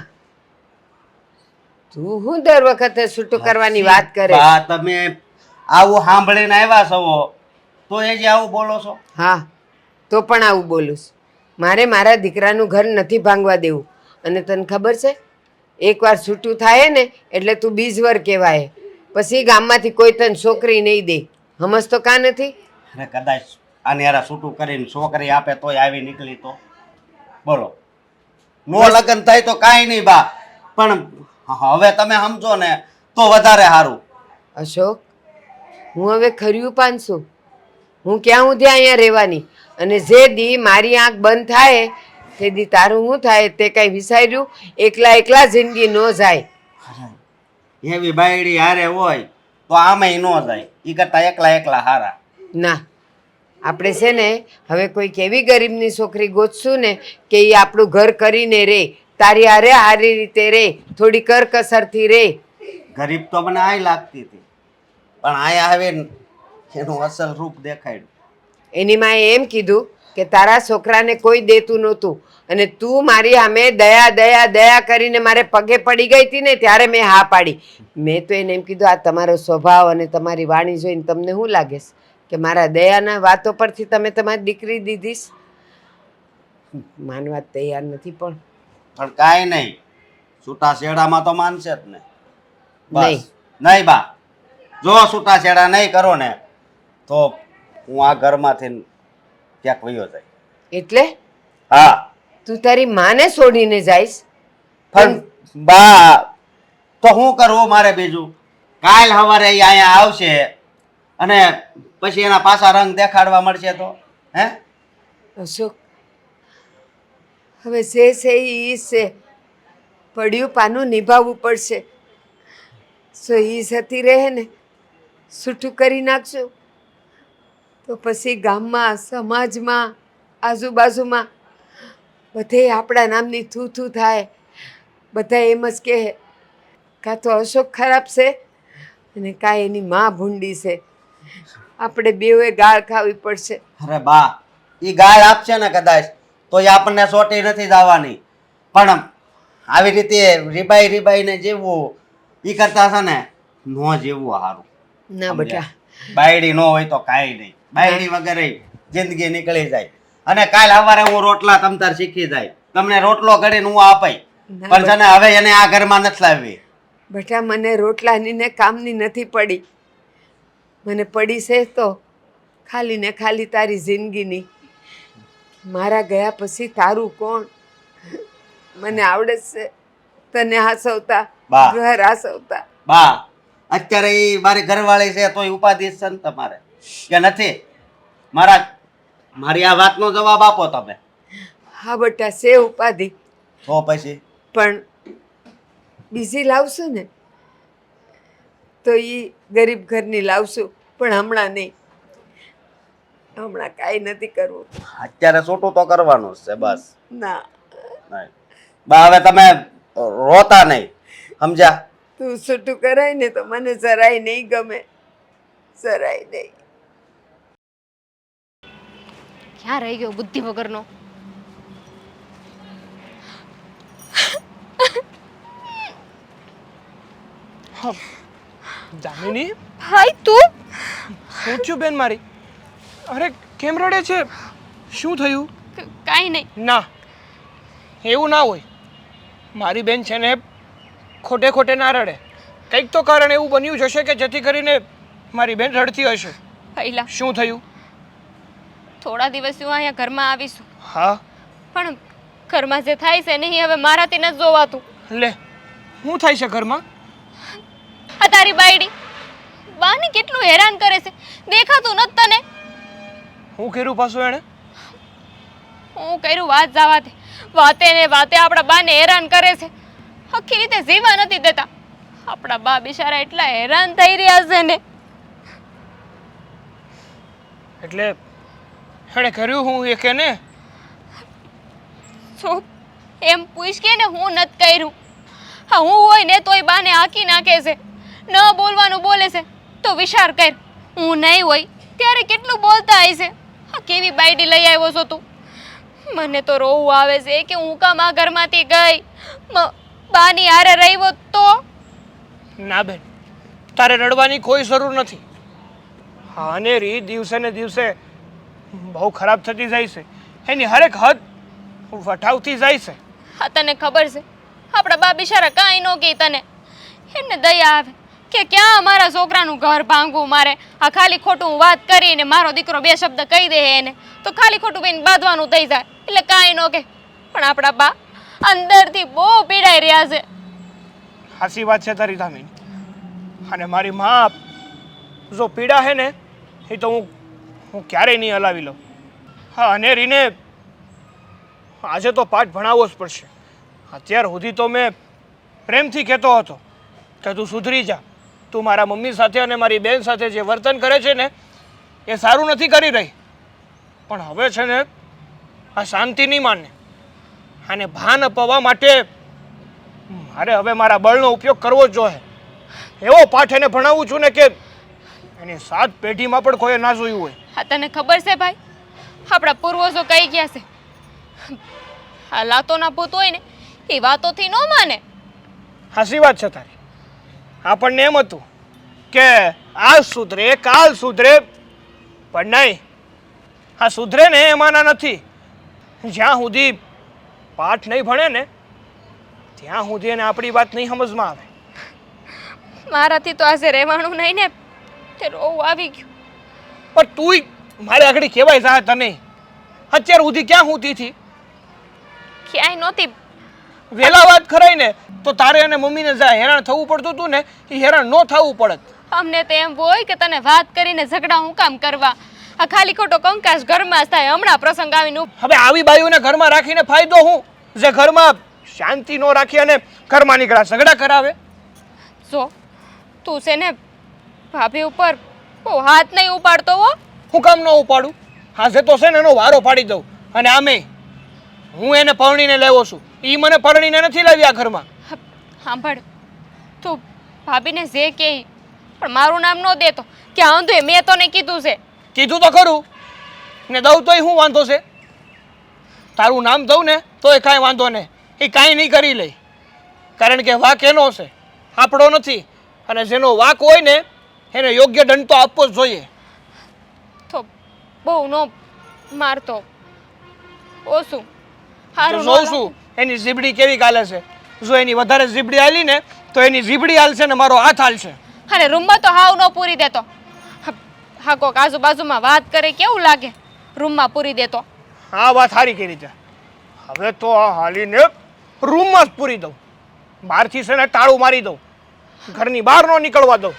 તું હું દર વખતે છૂટું કરવાની વાત કરે. બા તમે આવું સાંભળીને આવ્યા છો તો એ જે આવું બોલો છો? હા તો પણ આવું બોલું છું. મારે મારા દીકરાનું ઘર નથી ભાંગવા દેવું. અને તને ખબર છે એકવાર છૂટું થાય ને એટલે તું બીજવર કહેવાય. પછી ગામમાંથી કોઈ તને છોકરી નહીં દે. સમજ તો કાં નથી? અને કદાચ આને યાર છૂટું કરીને છોકરી આપે તોય આવી નીકળી તો બોલો. નો લગ્ન થાય તો કાંઈ નહીં બા પણ હવે તમે સમજો ને તો વધારે સારું. અશોક હું હવે ખર્યું પાનશું. હું ક્યાં હું ત્યાં અહીંયા રહેવાની. અને જે દી મારી આંખ બંધ થાય તે દી તારું શું થાય તે કાંઈ વિચાર્યું? એકલા એકલા જિંદગી ન જાય. એવી બાયડી હારે હોય તો આમેય ન જાય. એ કરતા એકલા એકલા હારા. ના આપણે છે ને હવે કોઈક એવી ગરીબની છોકરી ગોતશું ને કે એ આપણું ઘર કરીને રે, તારી હારે સારી રીતે રે, થોડી કરકસરથી રે. ગરીબ તો મને આય લાગતી હતી પણ આયા હવે એનું અસલ રૂપ દેખાડ્યું. એની માએ એમ કીધું કે તારા છોકરાને કોઈ દેતું નહોતું અને તું મારી સામે દયા દયા દયા કરીને મારે પગે પડી ગઈ હતી ને ત્યારે મેં હા પાડી. મેં તો એને એમ કીધું આ તમારો સ્વભાવ અને તમારી વાણી જોઈને તમને શું લાગે છે કે મારા દયાના વાતો પરથી તમે તમારી દીકરી દીધીશ? માનવા તૈયાર નથી પણ કાંઈ નહીં છૂટા છેડામાં તો માનશે જ ને. નહીં. બસ નહીં બા જો છૂટા છેડા નહીં કરો ને તો હું આ ઘરમાંથી ક્યાંક વયો જાય. એટલે હા તું તારી માને છોડીને જઈશ? પણ બા તો શું કરવું મારે બીજું? કાલ સવારે ઈ અહીંયા આવશે અને પછી એના પાછા રંગ દેખાડવા મળશે તો હે? અશોક હવે જે છે એ છે. પડ્યું પાનું નિભાવવું પડશે. સો એ જતી રહે ને છૂટું કરી નાખશું. તો પછી ગામમાં સમાજમાં આજુબાજુમાં બધે આપણા નામની થૂ થૂ થાય. બધા એમ જ કહે કાં તો અશોક ખરાબ છે અને કાં એની માં ભૂંડી છે. આપણે બેઉએ ગાળ ખાવી પડશે. અરે બા એ ગાળ આપશે ને કદાચ તો એ આપણને સોટી નથી જવાની, પણ આવી રીતે રીબાઈ રીબાઈને જેવું એ કરતા છે ને નો જેવું સારું. ના બેટા, બાયડી ન હોય તો કાંઈ નહીં, બાયડી વગર જિંદગી નીકળી જાય. અને કાલ સવારે હું રોટલા તમતાર શીખી જાય, તમને રોટલો કરીને હું આપાય, પણ છે ને હવે એને આ ઘરમાં નથી લાવવી. બેટા મને રોટલાની ને કામની નથી પડી, મને પડી છે તો ખાલી ને ખાલી તારી જિંદગીની. મારા ગયા પછી તારું કોણ? મને આવડે છે તને હાસવતા, બા. ઘર હાસવતા. બા અત્યારે એ મારી ઘરવાળી છે તો ઉપાધિ છે ને તમારે કે નથી? મારી આ વાતનો જવાબ આપો તમે. હા બેટા છે ઉપાધિ, તો પછી પણ બીજી લાવશું ને તો એ ગરીબ ઘરની લાવશું, પણ હમણાં નહીં. હમણાં કાંઈ નથી કરવું. અત્યારે છૂટું તો કરવાનું જ છે બસ. ના, નહીં. બા હવે તમે રોતા નહીં, સમજ્યા? તું છૂટું કરાય ને તો મને જરાય નહીં ગમે, જરાય નહીં. ક્યાં રહી ગયો બુદ્ધિ વગરનો? દામિની, ભાઈ તું શું થયું બેન મારી? અરે કેમ રડે છે? શું થયું? કાંઈ નહીં. ના, એવું ના હોય. મારી બેન છે ને ખોટે ખોટે ના રડે. કંઈક તો કારણ એવું બન્યું જ હશે કે જેથી કરીને મારી બેન રડતી હશે. પહેલા શું થયું? થોડા દિવસ હું અહીંયા ઘરમાં આવીશું, હા, પણ ઘરમાં જે થાય છે નહીં હવે મારાથી નથી જોવાતું. લે, શું થાય છે ઘરમાં? આ તારી બાયડી બાને કેટલું હેરાન કરે છે, દેખાતું નથી તને? હું કર્યું પાછું એણે? હું કર્યું વાત જવા દે. વાતે ને વાતે આપણા બાને હેરાન કરે છે, આખી રીતે જીવા નથી દેતા. આપણા બા બિચારા એટલા હેરાન થઈ રહ્યા છે ને. એટલે એણે કર્યું હું એ કે ને? શું એમ પૂછ કે ને હું નથી કર્યું. હા હું હોય ને તોય બાને હાંકી નાખે છે, ન બોલવાનું બોલે છે. તો વિચાર કર, હું નહીં હોય ત્યારે કેટલું બોલતા હોય છે. હા કેવી બાયડી લઈ આવ્યો છો તું? મને તો રોવું આવે છે કે હું કામ આ ઘરમાંથી ગઈ, બાની હારે રહ્યો તો. ના બેન, તારે રડવાની કોઈ જરૂર નથી. હા, અને રી દિવસે ને દિવસે બહુ ખરાબ થતી જાય છે, એની હરેક હદ વટાવતી જાય છે. હા તને ખબર છે આપણા બા બિચારા કાંઈ ન કહે તને. એમને દયા આવે કે ક્યાં અમારા છોકરાનું ઘર ભાંગવું મારે. આ ખાલી ખોટું વાત કરીને મારો દીકરો બે શબ્દ કહી દે એને તો ખાલી ખોટું બેન બાંધવાનું થઈ જાય, એટલે કાંઈ ન કહે. પણ આપણા બા અંદરથી બહુ પીડાઈ રહ્યા છે. સાચી વાત છે તારી ધામીની. અને મારી મા જો પીડા હે ને એ તો હું ક્યારેય નહીં હલાવી લઉં. હા, અને રીને આજે તો પાઠ ભણાવવો જ પડશે. અત્યાર સુધી તો મેં પ્રેમથી કહેતો હતો કે તું સુધરી જા, તું મારા મમ્મી સાથે અને મારી બેન સાથે જે વર્તન કરે છે ને એ સારું નથી કરી રહી. પણ હવે છે ને આ શાંતિ નહીં માને, અને ભાન અપાવવા માટે મારે હવે મારા બળનો ઉપયોગ કરવો જ જોઈએ. એવો પાઠ એને ભણાવું છું ને કે એની 7 પેઢીમાં પણ કોઈ ના જોયું હોય. હા તને ખબર છે ભાઈ, આપણા પૂર્વજો કહી ગયા છે આ લાતોના ભૂત હોય ને એ વાતોથી ન માને. હાસી વાત છે તારી. આપણને એમ હતું કે આજ સુધરે કાલ સુધરે, પણ નહીં, આ સુધરે ને એમાંના નથી. જ્યાં સુધી પાઠ નહીં ભણે ને ત્યાં સુધી એને આપણી વાત નહીં સમજમાં આવે. મારાથી તો આજે રહેવાનું નહીં ને તે રોવું આવી ગયું. પણ તું મારે આગળ કહેવાય જા તને અત્યાર સુધી ક્યાં હુતી હતી? ક્યાંય નહોતી. વહેલા વાત કરાય ને તો તારે અને મમ્મીને જા હેરાન થવું પડતું હતું ને એ હેરાન ન થવું પડત. અમને તો એમ હોય કે તને વાત કરીને ઝઘડા હું કામ કરવા? આ ખાલી ખોટો કંકાસ ઘરમાં જ થાય. હમણાં પ્રસંગ આવીને હવે આવી બાયુને ઘરમાં રાખીને ફાયદો હું? જે ઘરમાં શાંતિ ન રાખી અને ઘરમાં નીકળ્યા ઝઘડા કરાવે. જો તું છે ને ભાભી ઉપર બહુ હાથ નહીં ઉપાડતો હો. હું કામ ન ઉપાડું? આજે તો છે ને એનો વારો પાડી દઉં. અને આમે હું એને પરણીને લેવો છું, એ મને પરણીને નથી લાવી આ ઘરમાં. સાંભળ, તું ભાભીને જે કે પણ મારું નામ ન દેતો કે આંધુએ મેં તો ને કીધું છે. કીધું તો ખરું ને દઉં તોય શું વાંધો છે? તારું નામ દઉં ને તોય કાંઈ વાંધો નહીં, એ કાંઈ નહીં કરી લે. કારણ કે વાક એનો છે, આપણો નથી. અને જેનો વાક હોય ને એને યોગ્ય દંડ તો આપવો જ જોઈએ. તો બહુ ન મારતો ઓછું તો જોઉં છું એની જીબડી કેવી ચાલે છે. જો એની વધારે જીબડી હાલી ને તો એની જીબડી હાલશે ને મારો હાથ હાલશે. અને રૂમમાં તો હાવ ન પૂરી દેતો. હા, કોક આજુબાજુમાં વાત કરે કેવું લાગે? રૂમમાં પૂરી દેતો. હા, વાત સારી કરી છે. હવે તો આ હાલીને રૂમમાં જ પૂરી દઉં, બહારથી છે ને તાળું મારી દઉં, ઘરની બહાર ન નીકળવા દઉં.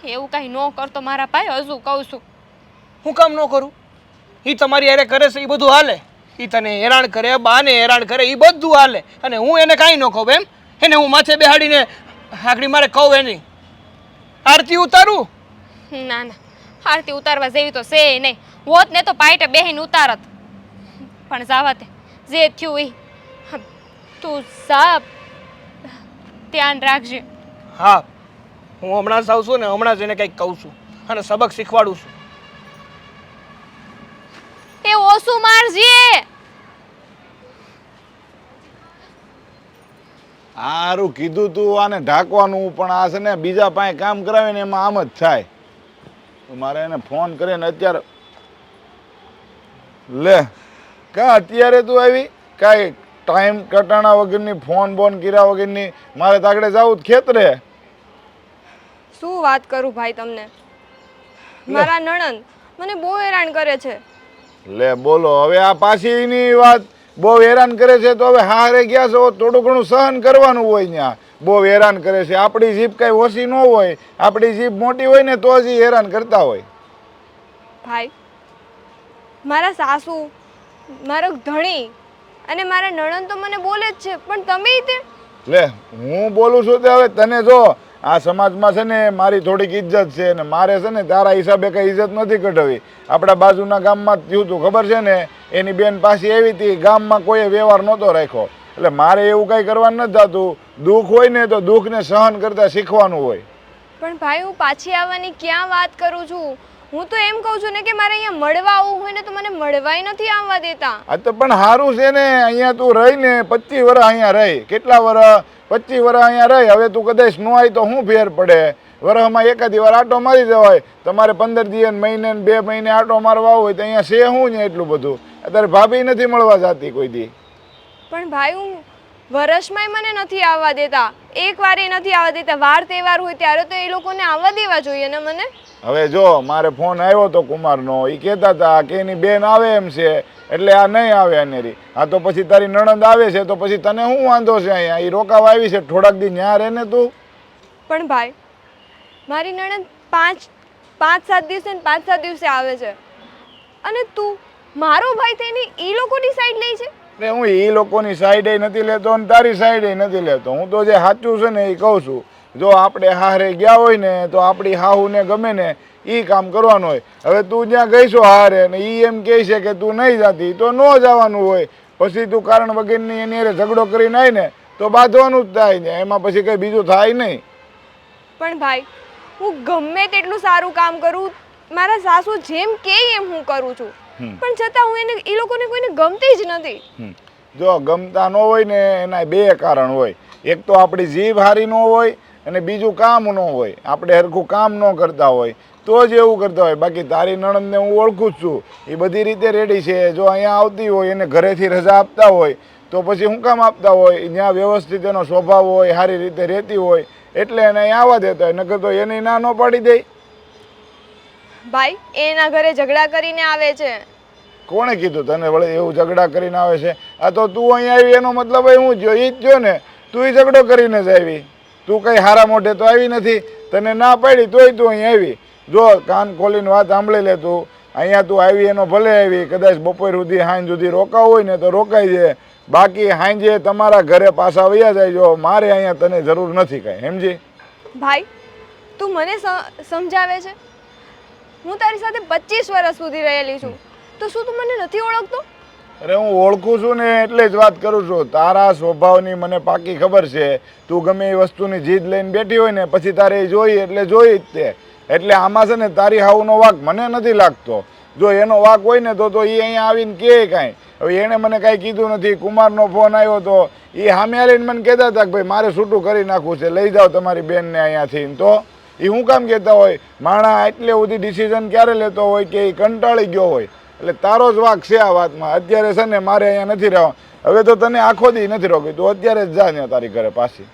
એવું કાંઈ ન કરતો મારા ભાઈ, હજુ કહું છું. હું કામ ન કરું? એ તમારી હારે કરે છે એ બધું હાલે. એ તને હેરાન કરે, બાને હેરાન કરે, એ બધું હાલે. અને હું એને કાંઈ ન કહું એમ? એને હું માથે બેહાડીને આગળ મારે કહું એની આરતી ઉતારું? ના ના, આરતી ઉતારવા જેવી તો છે નહીં. હોત ને તો પાઇટે બેહીને ઉતારત. પણ જાવા તે જે થયું એ તું જા, ધ્યાન રાખજે. હા, હું હમણાં જ આવું છું ને હમણાં જ એને કંઈક કહું છું અને સબક શીખવાડું છું. એ ઓછું મારજે. હારું કીધું તું આને ઢાંકવાનું, પણ આ છે ને બીજા પાસે કામ કરાવે ને એમાં આમ જ થાય. તો મારે એને ફોન કરીને અત્યારે લે કા અત્યારે તું આવી કાંઈ ટાઈમ કટાણા વગરની ફોન બોન કર્યા વગરની મારે તાકડે જવું જ ખેતરે. શું વાત કરું ભાઈ તમને? મારા નણંદ મને બહુ હેરાન કરે છે. લે બોલો, હવે આ પાછીની વાત બહુ હેરાન કરે છે તો હવે હારે ગયા છો થોડું ઘણું સહન કરવાનું હોય. ત્યાં બહુ હેરાન કરે છે. આપણી જીભ કાંઈ ઓછી ન હોય, આપણી જીભ મોટી હોય ને તો જ હેરાન કરતા હોય. ભાઈ, મારા સાસુ, મારો ધણી અને મારા નણંદ તો મને બોલે જ છે, પણ તમે તે લે હું બોલું છું તે હવે તને જો આ સમાજમાં છે ને મારી થોડીક ઇજ્જત છે ને મારે છે ને તારા હિસાબે કઈ ઇજ્જત નથી કઢાવી. આપણા બાજુના ગામમાં થયું હતું ખબર છે ને, એની બેન પાછી એવી હતી, ગામમાં કોઈએ વ્યવહાર નહોતો રાખ્યો. એટલે મારે એવું કંઈ કરવાનું નથી થતું. દુઃખ હોય ને તો દુઃખને સહન કરતા શીખવાનું હોય. પણ ભાઈ, હું પાછી આવવાની ક્યાં વાત કરું છું? હું તો એમ કહું છું ને કે મારે અહીંયા મળવા આવવું હોય ને તો મને મળવાય નથી આવવા દેતા. આ તો પણ સારું છે ને, અહીંયા તું રહી ને 25 વર્ષ અહીંયા રહી. કેટલા વર્ષ? 25 વર્ષ અહીંયા રહી. હવે તું કદાચ ન આવી તો શું ફેર પડે? વર્ષમાં એકાદી વાર આટો મારી જવાય. તમારે 15 દિવસ, મહિને 2 મહિને આટો મારવા હોય તો અહીંયા છે શું ને એટલું બધું? અત્યારે ભાભી નથી મળવા જતી કોઈ દી. પણ ભાઈ, હું વર્ષમાંય મને નથી આવવા દેતા. એક વાર એ નથી આવવા દેતા. વાર તહેવાર હોય ત્યારે તો એ લોકોને આવવા દેવા જોઈએ ને મને. હવે જો મારે ફોન આવ્યો તો કુમારનો, એ કહેતા હતા કે એની બેન આવે એમ છે એટલે આ નહીં આવે અનેરી. હા તો પછી તારી નણંદ આવે છે તો પછી તને શું વાંધો છે? અહીંયા એ રોકાવા આવી છે, થોડાક દી ન્યા રહે ને તું. પણ ભાઈ, મારી નણંદ 5-7 દિવસે ને 5-7 દિવસે આવે છે, અને તું મારો ભાઈ થઈને એ લોકોની સાઈડ લે છે. એટલે હું એ લોકોની સાઈડે નથી લેતો અને તારી સાઈડે નથી લેતો. હું તો જે સાચું છે ને એ કહું છું. જો આપણે હારે ગયા હોય ને તો આપણી હાહુને ગમે ને એ કામ કરવાનું હોય. હવે તું જ્યાં ગઈ છો હારે ને એ એમ કહે છે કે તું નહીં જતી તો ન જવાનું હોય. પછી તું કારણ વગરની એની હારે ઝઘડો કરીને આવી ને તો બાંધવાનું જ થાય ને, એમાં પછી કંઈ બીજું થાય નહીં. પણ ભાઈ, હું ગમે તેટલું સારું કામ કરું, મારા સાસુ જેમ કે એમ હું કરું છું, પણ છતાં હું એ લોકોને કોઈને ગમતી જ નથી. જો ગમતા ન હોય ને એના 2 કારણ હોય. એક તો આપણી જીભ હારી ન હોય અને બીજું કામ ન હોય. આપણે હરખું કામ ન કરતા હોય તો જ એવું કરતા હોય. બાકી તારી નણંદને હું ઓળખું જ છું, એ બધી રીતે રેડી છે. જો અહીંયા આવતી હોય એને ઘરેથી રજા આપતા હોય તો પછી શું કામ આપતા હોય? જ્યાં વ્યવસ્થિત એનો સ્વભાવ હોય, સારી રીતે રહેતી હોય એટલે એને અહીંયા આવવા દેતા હોય. નકર તો એની ના ન પાડી દે. ભાઈ, એના ઘરે ઝઘડા કરીને આવે છે. કોણે કીધું તને વળે એવું ઝઘડા કરીને આવે છે? આ તો તું અહીંયા આવી એનો મતલબ હું જો એ જ જો ને, તું ઝઘડો કરીને જ આવી. તું કંઈ હારા મોઢે તો આવી નથી. તને ના પાડી તોય તું અહીં આવી. જો કાન ખોલીને વાત સાંભળી લે તું. અહીંયા તું આવી એનો ભલે આવી, કદાચ બપોર સુધી સાંજ સુધી રોકાવ હોય ને તો રોકાઈ જાય. બાકી સાંજે તમારા ઘરે પાછા વયા જાય. જો મારે અહીંયા તને જરૂર નથી કાંઈ, સમજી? ભાઈ, તું મને સમજાવે છે, હું તારી સાથે 25 વર્ષ સુધી રહેલી છું, તો શું તું મને નથી ઓળખતો? અરે હું ઓળખું છું ને એટલે જ વાત કરું છું. તારા સ્વભાવની મને પાકી ખબર છે. તું ગમે એ વસ્તુની જીદ લઈને બેઠી હોય ને પછી તારે એ જોઈ એટલે જોઈ જ તે. એટલે આમાં છે ને તારી હાવનો વાંક મને નથી લાગતો. જો એનો વાંક હોય ને તો એ અહીંયા આવીને કહે કાંઈ. હવે એણે મને કાંઈ કીધું નથી. કુમારનો ફોન આવ્યો તો એ સામે આવીને મને કહેતા હતા કે ભાઈ મારે છૂટું કરી નાખવું છે, લઈ જાઓ તમારી બેનને અહીંયાથી. તો એ શું કામ કહેતા હોય? માણા એટલે સુધી ડિસિઝન ક્યારે લેતો હોય કે એ કંટાળી ગયો હોય. એટલે તારો જ વાંક છે આ વાતમાં. અત્યારે છે ને મારે અહીંયા નથી રહેવા. હવે તો તને આખો દી નથી રોકી. તું અત્યારે જ જા ને તારી ઘરે પાછી.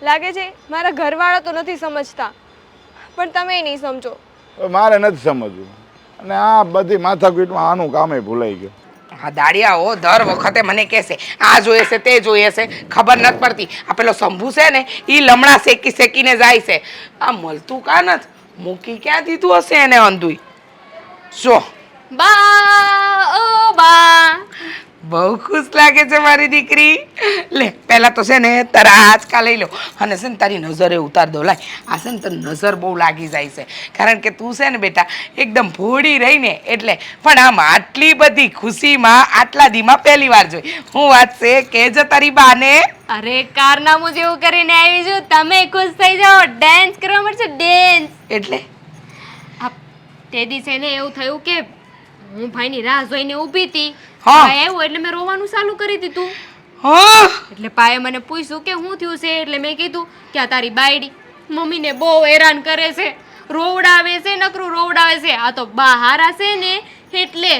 લાગે છે મારા ઘરવાળા તો નથી સમજતા, પણ તમે નહીં સમજો. મારે નથી સમજવું. અને આ બધી માથાકૂટમાં આનું કામે ભૂલાઈ ગયું. હા દાડિયાઓ દર વખતે મને કહેશે આ જોઈએ છે તે જોઈએ છે, ખબર નથી પડતી. આ પેલો શંભુ છે ને એ લમણા શેકી શેકીને જાય છે. આ મળતું કા નથી, મૂકી ક્યાં દીધું હશે એને અંધુય. જો બા ઓ બા, બહુ ખુશ લાગે છે મારી દીકરી. લે પહેલા તો છે ને તારા આંચકા લઈ લો અને છે ને તારી નજરે ઉતાર દો. લાય આ છે ને તને નજર બહુ લાગી જાય છે, કારણ કે તું છે ને બેટા એકદમ ભોળી રહીને એટલે. પણ આમ આટલી બધી ખુશીમાં આટલા દીમાં પહેલી વાર જોઈ. હું વાત છે કે જો તારી બાને. અરે કારનામું જેવું કરીને આવી છું, તમે ખુશ થઈ જાઓ. ડાન્સ કરવા મળશે, ડાન્સ. એટલે તે દિવસે ને એવું થયું કે હું ભાઈની રાહ જોઈને ઊભી હતી. હા. ભાઈ આવ્યો એટલે મેં રોવાનું ચાલુ કરી દીધું. હા એટલે ભાઈએ મને પૂછ્યું કે શું થયું છે. એટલે મેં કીધું કે આ તારી બાયડી મમ્મીને બહુ હેરાન કરે છે, રોવડાવે છે, નકરું રોવડાવે છે. આ તો બા હારા છે ને એટલે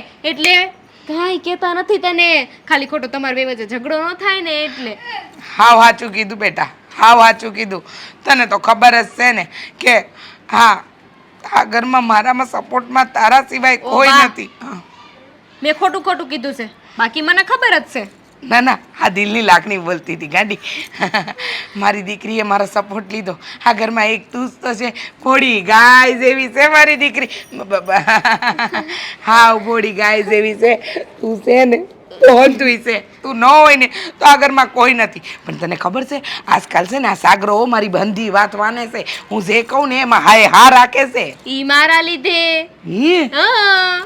કાંઈ કહેતા નથી તને. ખાલી ખોટો તમારા બે વચ્ચે ઝઘડો ન થાય ને એટલે. હાવ સાચું કીધું બેટા, હાવ સાચું કીધું. તને તો ખબર જ છે ને કે હા આ ઘરમાં મારામાં સપોર્ટમાં તારા સિવાય કોઈ બા. નથી. હા. મેં ખોટું કીધું છે, બાકી મને ખબર જ છે. ના ના આ દિલની લાગણી બોલતી હતી ગાંડી. મારી દીકરીએ મારો સપોર્ટ લીધો. આ ઘરમાં એક તું જ તો છે, ઘોડી ગાય જેવી છે મારી દીકરી. હા ઘોડી ગાય જેવી છે તું છે ને તો હંતુય છે. તું ન હોય ને તો આ ઘરમાં કોઈ નથી. પણ તને ખબર છે આજકાલ છે ને આ સાગરો મારી બંધી વાત માને છે. હું જે કહું ને એમાં હાય હા રાખે છે. ઈ મારા લીધે. હે હા,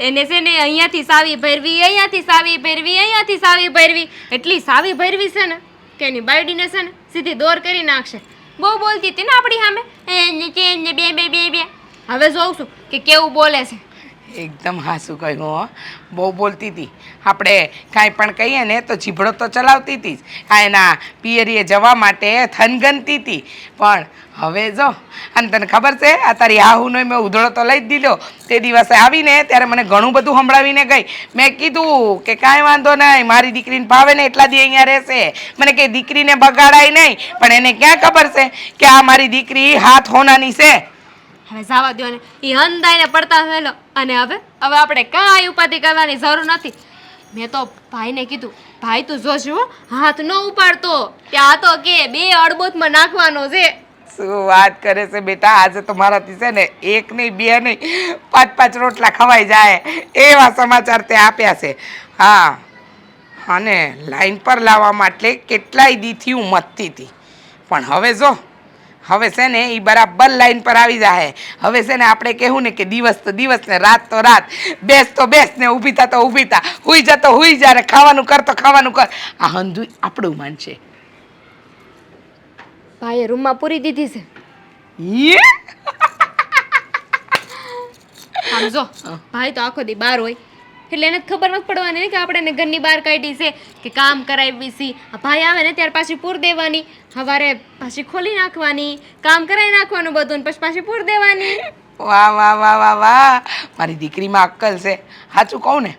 એને છે ને અહીંયાથી સાવી ભરવી, અહીંયાથી સાવી ભરવી, અહીંયાથી સાવી ભરવી. એટલી સાવી ભરવી છે ને કે એની બાયડીને છે ને સીધી દોર કરી નાખશે. બહુ બોલતી હતી ને આપણી સામે, એને બે બે બે બે. હવે જોઉં છું કે કેવું બોલે છે. એકદમ હાસું કહ્યું હો. બહુ બોલતી હતી. આપણે કાંઈ પણ કહીએ ને તો જીભડો તો ચલાવતી હતી જ. આ એના પિયરીએ જવા માટે થનગનતી હતી. પણ હવે જો અને તને ખબર છે આ તારી હાહુનો મેં ઉધળો તો લઈ જ દીધો. તે દિવસે આવીને ત્યારે મને ઘણું બધું સંભળાવીને ગઈ. મેં કીધું કે કાંઈ વાંધો નહીં, મારી દીકરીને ભાવે ને એટલા દી અહીંયા રહેશે. મને કે દીકરીને બગાડાય નહીં. પણ એને ક્યાં ખબર છે કે આ મારી દીકરી હાથ હોનાની છે. હવે જવા દો ને, એ હંદાઈને પડતા થયેલો. અને હવે આપણે કાંઈ ઉપાધિ કરવાની જરૂર નથી. મેં તો ભાઈને કીધું, ભાઈ તું જોજો હો, હાથ ન ઉપાડતો. ત્યાં તો કે બે અડબોતમાં નાખવાનો છે. શું વાત કરે છે બેટા. આજે તો મારાથી છે ને એક નહીં બે નહીં 5-5 રોટલા ખવાઈ જાય એવા સમાચાર તે આપ્યા છે. હા અને લાઈન પર લાવવા માટે કેટલાય દીથી હું મથતી હતી. પણ હવે જો હવે છે ને એ બરાબર લાઈન પર આવી જાય. હવે છે ને આપણે કહેવું ને કે દિવસ તો દિવસ ને રાત તો રાત, બેસ તો બેસ ને ઊભી થા તો ઊભી થા, હુઈ જા તો હુઈ જા ને ખાવાનું કર તો ખાવાનું કર. આ હંધુય આપણું માન છે. ભાઈએ રૂમમાં પૂરી દીધી છે. યે આમ જો ભાઈ તો આખો દી બહાર હોય એટલે એને ખબર નથી પડવાની ને કે આપણે એને ઘરની બહાર કાઢી છે કે કામ કરાવી છે. આ ભાઈ આવે ને ત્યારે પાછી પૂર દેવાની, સવારે પાછી ખોલી નાખવાની, કામ કરાવી નાખવાનું બધું, પછી પાછી પૂર દેવાની. વાહ વાહ વાહ વાહ વાહ, મારી દીકરીમાં અક્કલ છે. સાચું કહું ને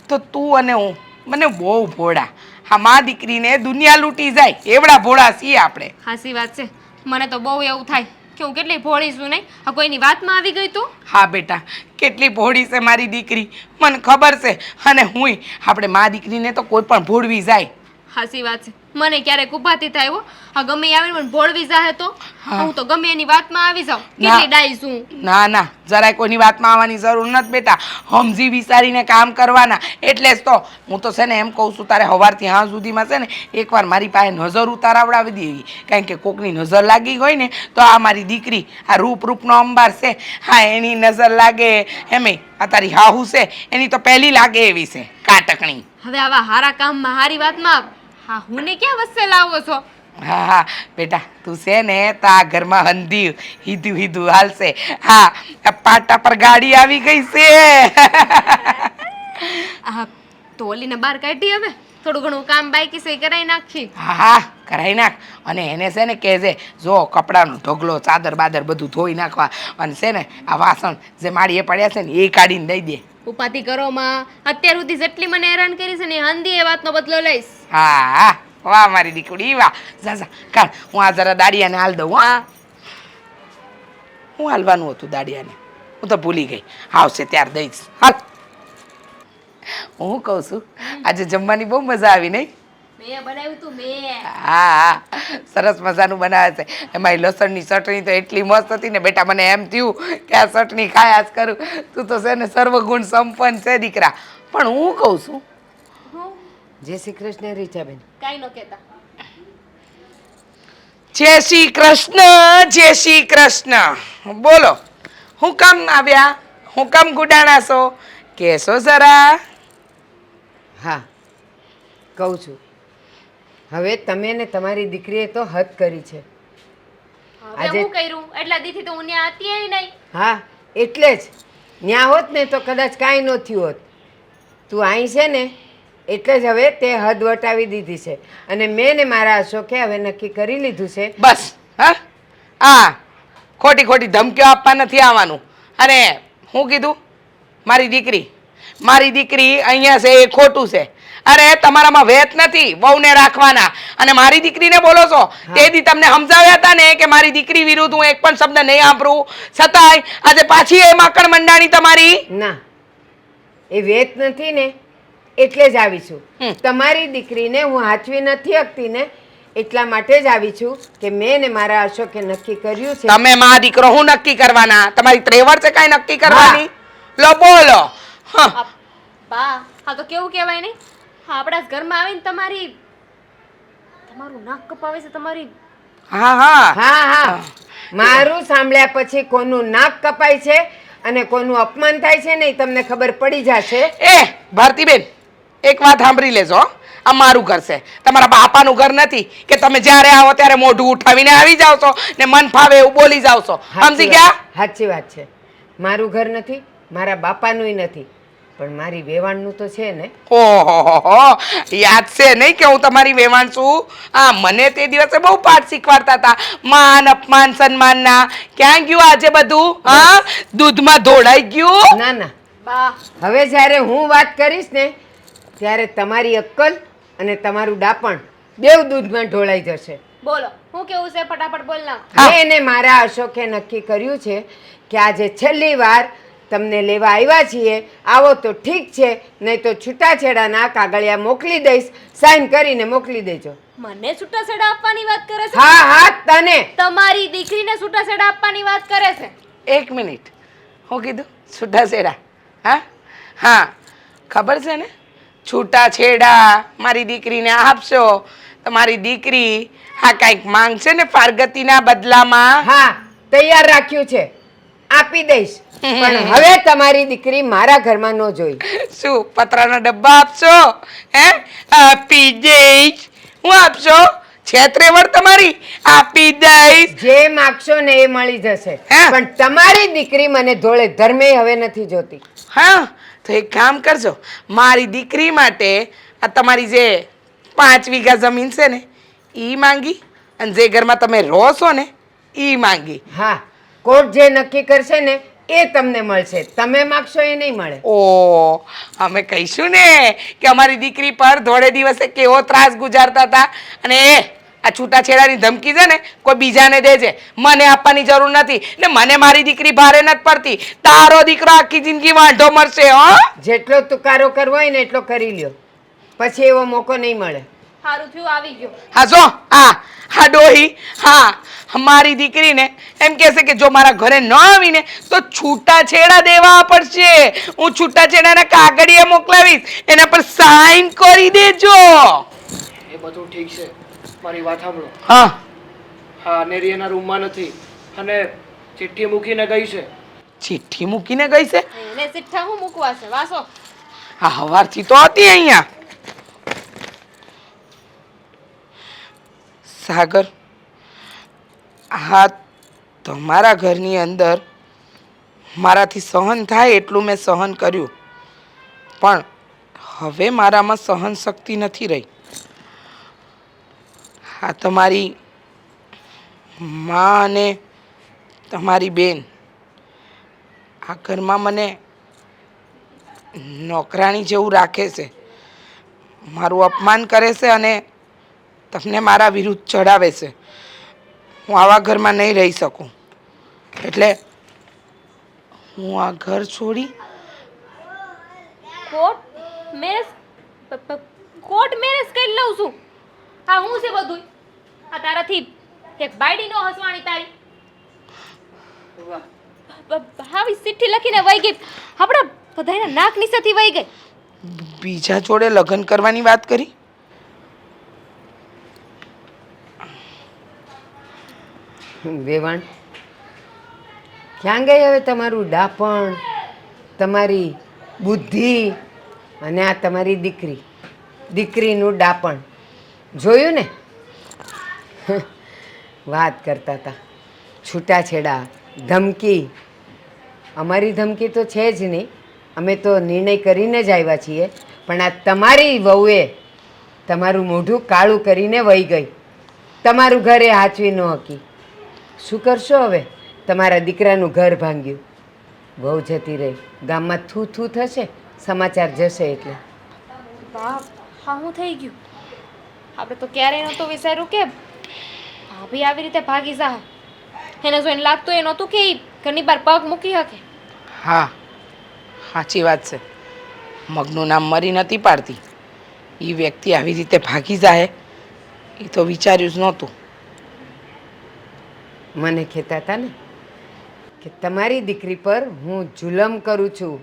તો તું અને હું મને બહુ ભોળા. હા મા દીકરીને દુનિયા લૂંટી જાય એવડા ભોળા છીએ આપણે. હાસી વાત છે. મને તો બહુ એવું થાય કે હું કેટલી ભોળી છું નહીં. આ કોઈની વાતમાં આવી ગઈ તું. હા બેટા કેટલી ભોળી છે મારી દીકરી મને ખબર છે. અને હુંય આપણે મા દીકરીને તો કોઈ પણ ભોળવી જાય. હાસી વાત છે. મને ક્યારેક ઉભાતી થાય હો આ ગમે ઈ આવીને મને ભોળવી જાહે તો હું તો ગમે એની વાતમાં આવી જાઉં કેટલી ડાઈ છું ના ના જરાય કોઈની વાતમાં આવવાની જરૂર નથી બેટા સમજી વિચારીને કામ કરવાના એટલે જ તો હું તો છે ને એમ કહું છું તારે સવારથી હાં સુધીમાં છે ને એકવાર મારી પાસે નજર ઉતારાવડાવી દેવી કારણ કે કોકની નજર લાગી હોય ને તો આ મારી દીકરી આ રૂપનો અંબાર છે હા એની નજર લાગે એમે આ તારી હાહુ છે એની તો પહેલી લાગે એવી છે કાટકણી હવે આવા હારા કામમાં હારી વાતમાં હા હું ને ક્યાં વચ્ચે લાવો છો હા હા બેટા તું છે ને તો આ ઘરમાં હંધી હીધું હાલશે હા આ પાટા પર ગાડી આવી ગઈ છે આ તો ઓલીને બહાર કાઢી હવે થોડું ઘણું કામ બાકી છે એ કરાઈ નાખી હા હા કરાઈ નાખ અને એને છે ને કહેજે જો કપડાનો ઢગલો ચાદર બાદર બધું ધોઈ નાખવા અને છે ને આ વાસણ જે માળીએ પડ્યા છે ને એ કાઢીને દઈ દે ઉપાધિ કરો માં અત્યાર સુધી જેટલી મને હેરાન કરી છે ને હંધી એ વાતનો બદલો લઈશ હા હા વાહ મારી દીકરી વાહ જા જા કાઢ હું આ જરા દાડિયાને હાલ દઉં હા હું હાલવાનું હતું દાડિયાને હું તો ભૂલી ગઈ આવશે ત્યાર દઈશ હાલ હું કહું છું આજે જમવાની બહુ મજા આવી નહીં મેં બનાવ્યું તું મેં હા હા સરસ મજાનું બનાવે છે એમાં લસણની ચટણી તો એટલી મસ્ત હતી ને બેટા મને એમ થયું કે આ ચટણી ખાયા જ કરું તું તો છે ને સર્વગુણ સંપન્ન છે દીકરા પણ હું કહું છું હું જય શ્રી કૃષ્ણ રીચાબેન કાઈ નો કહેતા જય શ્રી કૃષ્ણ જય શ્રી કૃષ્ણ બોલો હું કામ આવ્યા હું કામ ગુડાણા છો કેશો જરા હા કહું છું હવે તમે ને તમારી દીકરીએ તો હદ કરી છે હવે હું કર્યું એટલા દીથી તો હું ત્યાં હતી નહીં હા એટલે જ ન્યા હોત ને તો કદાચ કાંઈ ન થયું હોત તું અહીં છે ને એટલે જ હવે તે હદ વટાવી દીધી છે અને મેં ને મારા અશોકે હવે નક્કી કરી લીધું છે બસ હા હા ખોટી ખોટી ધમકીઓ આપવા નથી આવવાનું અને હું કીધું મારી દીકરી અહીંયા છે એ ખોટું છે અરે તમારામાં વેત નથી વહુને રાખવાના અને મારી દીકરીને બોલો છો તેથી તમને સમજાવ્યા હતા ને કે મારી દીકરી વિરુદ્ધ હું એક પણ શબ્દ નહીં સાંભળું છતાંય આજે પાછી એ માકડ મંડાણી તમારી ના એ વેત નથી ને એટલે જ આવી છું તમારી દીકરીને હું હાચવી નથી શકતી ને એટલા માટે જ આવી છું કે મેં ને મારા અશોકે નક્કી કર્યું છે તમે માં દીકરો હું નક્કી કરવાના તમારી ત્રેવડ છે કાંઈ નક્કી કરવાની લો બોલો હા બા હા તો કેવું કહેવાય નહીં હા આપણા જ ઘરમાં આવીને તમારું નાક કપાવે છે તમારી હા હા હા હા મારું સાંભળ્યા પછી કોનું નાક કપાય છે અને કોનું અપમાન થાય છે ને એ તમને ખબર પડી જશે એ ભારતીબેન એક વાત સાંભળી લેજો આ મારું ઘર છે તમારા બાપાનું ઘર નથી કે તમે જ્યારે આવો ત્યારે મોઢું ઉઠાવીને આવી જાવ છો ને મન ફાવે એવું બોલી જાવ છો સમજી ગયા સાચી વાત છે મારું ઘર નથી મારા બાપાનુંય નથી પણ મારી વેવાણનું તો છે ને ઓહો યાદ છે નહીં કે હું તમારી વેવાણ છું આ મને તે દિવસે બહુ પાઠ શીખવાડતા હતા માન અપમાન સન્માનના ક્યાં ગયું આજે બધું હા દૂધમાં ધોળાઈ ગયું ના ના બા હવે જ્યારે હું વાત કરીશ ને ત્યારે તમારી અક્કલ અને તમારું ડાપણ બેવ દૂધમાં ઢોળાઈ જશે બોલો હું કેવું છે ફટાફટ બોલ ના મેં ને મારા અશોકે નક્કી કર્યું છે કે આજે છેલ્લી વાર તમને લેવા આવ્યા છીએ આવો તો ઠીક છે નહીં તો છૂટાછેડાના કાગળિયા મોકલી દઈશ સાઈન કરીને મોકલી દેજો મને છૂટાછેડા આપવાની વાત કરે છે હા હા તને તમારી દીકરીને છૂટાછેડા આપવાની વાત કરે છે એક મિનિટ હું કીધું છૂટાછેડા હા હા ખબર છે ને છૂટાછેડા મારી દીકરીને આપશો તો મારી દીકરી હા કાંઈક માંગશે ને ફારગતીના બદલામાં હા તૈયાર રાખ્યું છે આપી દઈશ પણ હવે તમારી દીકરી મારા ઘરમાં ન જોઈ શું પતરાના ડબ્બા આપશો હે આપી દઈશ હું આપશો છેત્રેવડ તમારી આપી દઈશ જે માગશો ને એ મળી જશે હા. પણ તમારી દીકરી મને ધોળે ધર્મે હવે નથી જોતી હા તો એક કામ કરજો મારી દીકરી માટે આ તમારી જે 5 વીઘા જમીન છે ને એ માંગી અને જે ઘરમાં તમે રહો છો ને એ માંગી હા કોર્ટ જે નક્કી કરશે ને એ તમને મળશે તમે માગશો એ નહીં મળે ઓ અમે કહીશું ને કે અમારી દીકરી પર ધોળે દિવસે કેવો ત્રાસ ગુજારતા હતા અને આ છૂટાછેડાની ધમકી છે ને કોઈ બીજાને દેજે મને આપવાની જરૂર નથી ને મને મારી દીકરી ભારે નથી પડતી તારો દીકરો આખી જિંદગી વાંઢો મરશે હો જેટલો તુકારો કરવો હોય ને એટલો કરી લ્યો પછી એવો મોકો નહીં મળે સારું થયું આવી ગયો. હા જો હા ડોહી હા મારી દીકરીને એમ કહેશે કે જો મારા ઘરે ન આવીને તો છૂટાછેડા દેવા પડશે. હું છૂટાછેડાના કાગળિયા મોકલાવીશ, એના પર સાઈન કરી દેજો. એ બધું ઠીક છે, મારી વાત સાંભળો. હા હા, નેરી એના રૂમમાં નથી અને ચિઠ્ઠી મૂકીને ગઈ છે. ચિઠ્ઠી મૂકીને ગઈ છે? એને ચિઠ્ઠા હું મૂકવા છે વાસો? હા, હવારથી તો હતી અહીંયા. સાગર, હા તમારા ઘરની અંદર મારાથી સહન થાય એટલું મેં સહન કર્યું, પણ હવે મારામાં સહન શક્તિ નથી રહી. હા, તમારી માં અને તમારી બેન આ ઘરમાં મને નોકરાણી જેવું રાખે છે, મારું અપમાન કરે છે અને તમને મારા વિરુદ્ધ ચડાવે છે. હું આવા ઘરમાં નહીં રહી શકું, એટલે હું આ ઘર છોડી કોર્ટ મેરેજ કોર્ટ મેરેજ કરી લઉં છું. હા હું છે બધું આ તારાથી એક બાયડી નો હસવાણી તારી. હાવી ચિઠ્ઠી લખીને વહી ગઈ, આપણા બધાના નાક નીચેથી વહી ગઈ. બીજા જોડે લગ્ન કરવાની વાત કરી. વેવાણ, ક્યાં ગઈ હવે તમારું ડાપણ, તમારી બુદ્ધિ અને આ તમારી દીકરીનું ડાપણ જોયું ને? વાત કરતા હતા છૂટાછેડા, ધમકી. અમારી ધમકી તો છે જ નહીં, અમે તો નિર્ણય કરીને જ આવ્યા છીએ, પણ આ તમારી વહુએ તમારું મોઢું કાળું કરીને વહી ગઈ, તમારું ઘરે હાચવી ન હકી. શું કરશો હવે? તમારા દીકરાનું ઘર ભાંગ્યું, વહુ જતી રહી, ગામમાં થૂ થૂ થશે, સમાચાર જશે એટલે. બાપ, હા હું થઈ ગયું. આપણે તો ક્યારેય નહોતું વિચાર્યું કે ભાભી આવી રીતે ભાગી જા. એને જોઈને લાગતું એ નહોતું કે ઈ ઘરની બહાર પગ મૂકી શકે. હા, સાચી વાત છે. મગનું નામ મરી નથી પાડતી. એ વ્યક્તિ આવી રીતે ભાગી જાય એ તો વિચાર્યું જ નહોતું. મને કહેતા હતા ને કે તમારી દીકરી પર હું જુલમ કરું છું,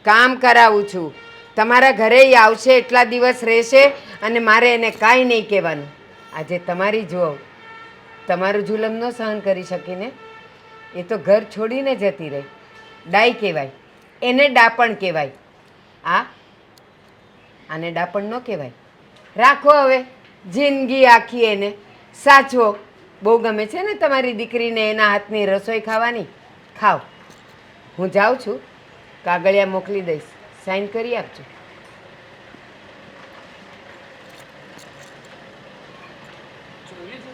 કામ કરાવું છું, તમારા ઘરે ઈ આવશે, એટલા દિવસ રહેશે અને મારે એને કાંઈ નહીં કહેવાનું. આજે તમારી જો તમારું જુલમ ન સહન કરી શકીને એ તો ઘર છોડીને જતી રહી. ડાઈ કહેવાય, એને ડાપણ કહેવાય. આને ડાપણ ન કહેવાય. રાખો હવે જિંદગી આખી એને સાચવો. બહુ ગમે છે ને તમારી દીકરીને એના હાથની રસોઈ ખાવાની? ખાઓ. હું જાઉં છું, કાગળિયા મોકલી દઈશ, સાઈન કરી આપજો. જોયું છે?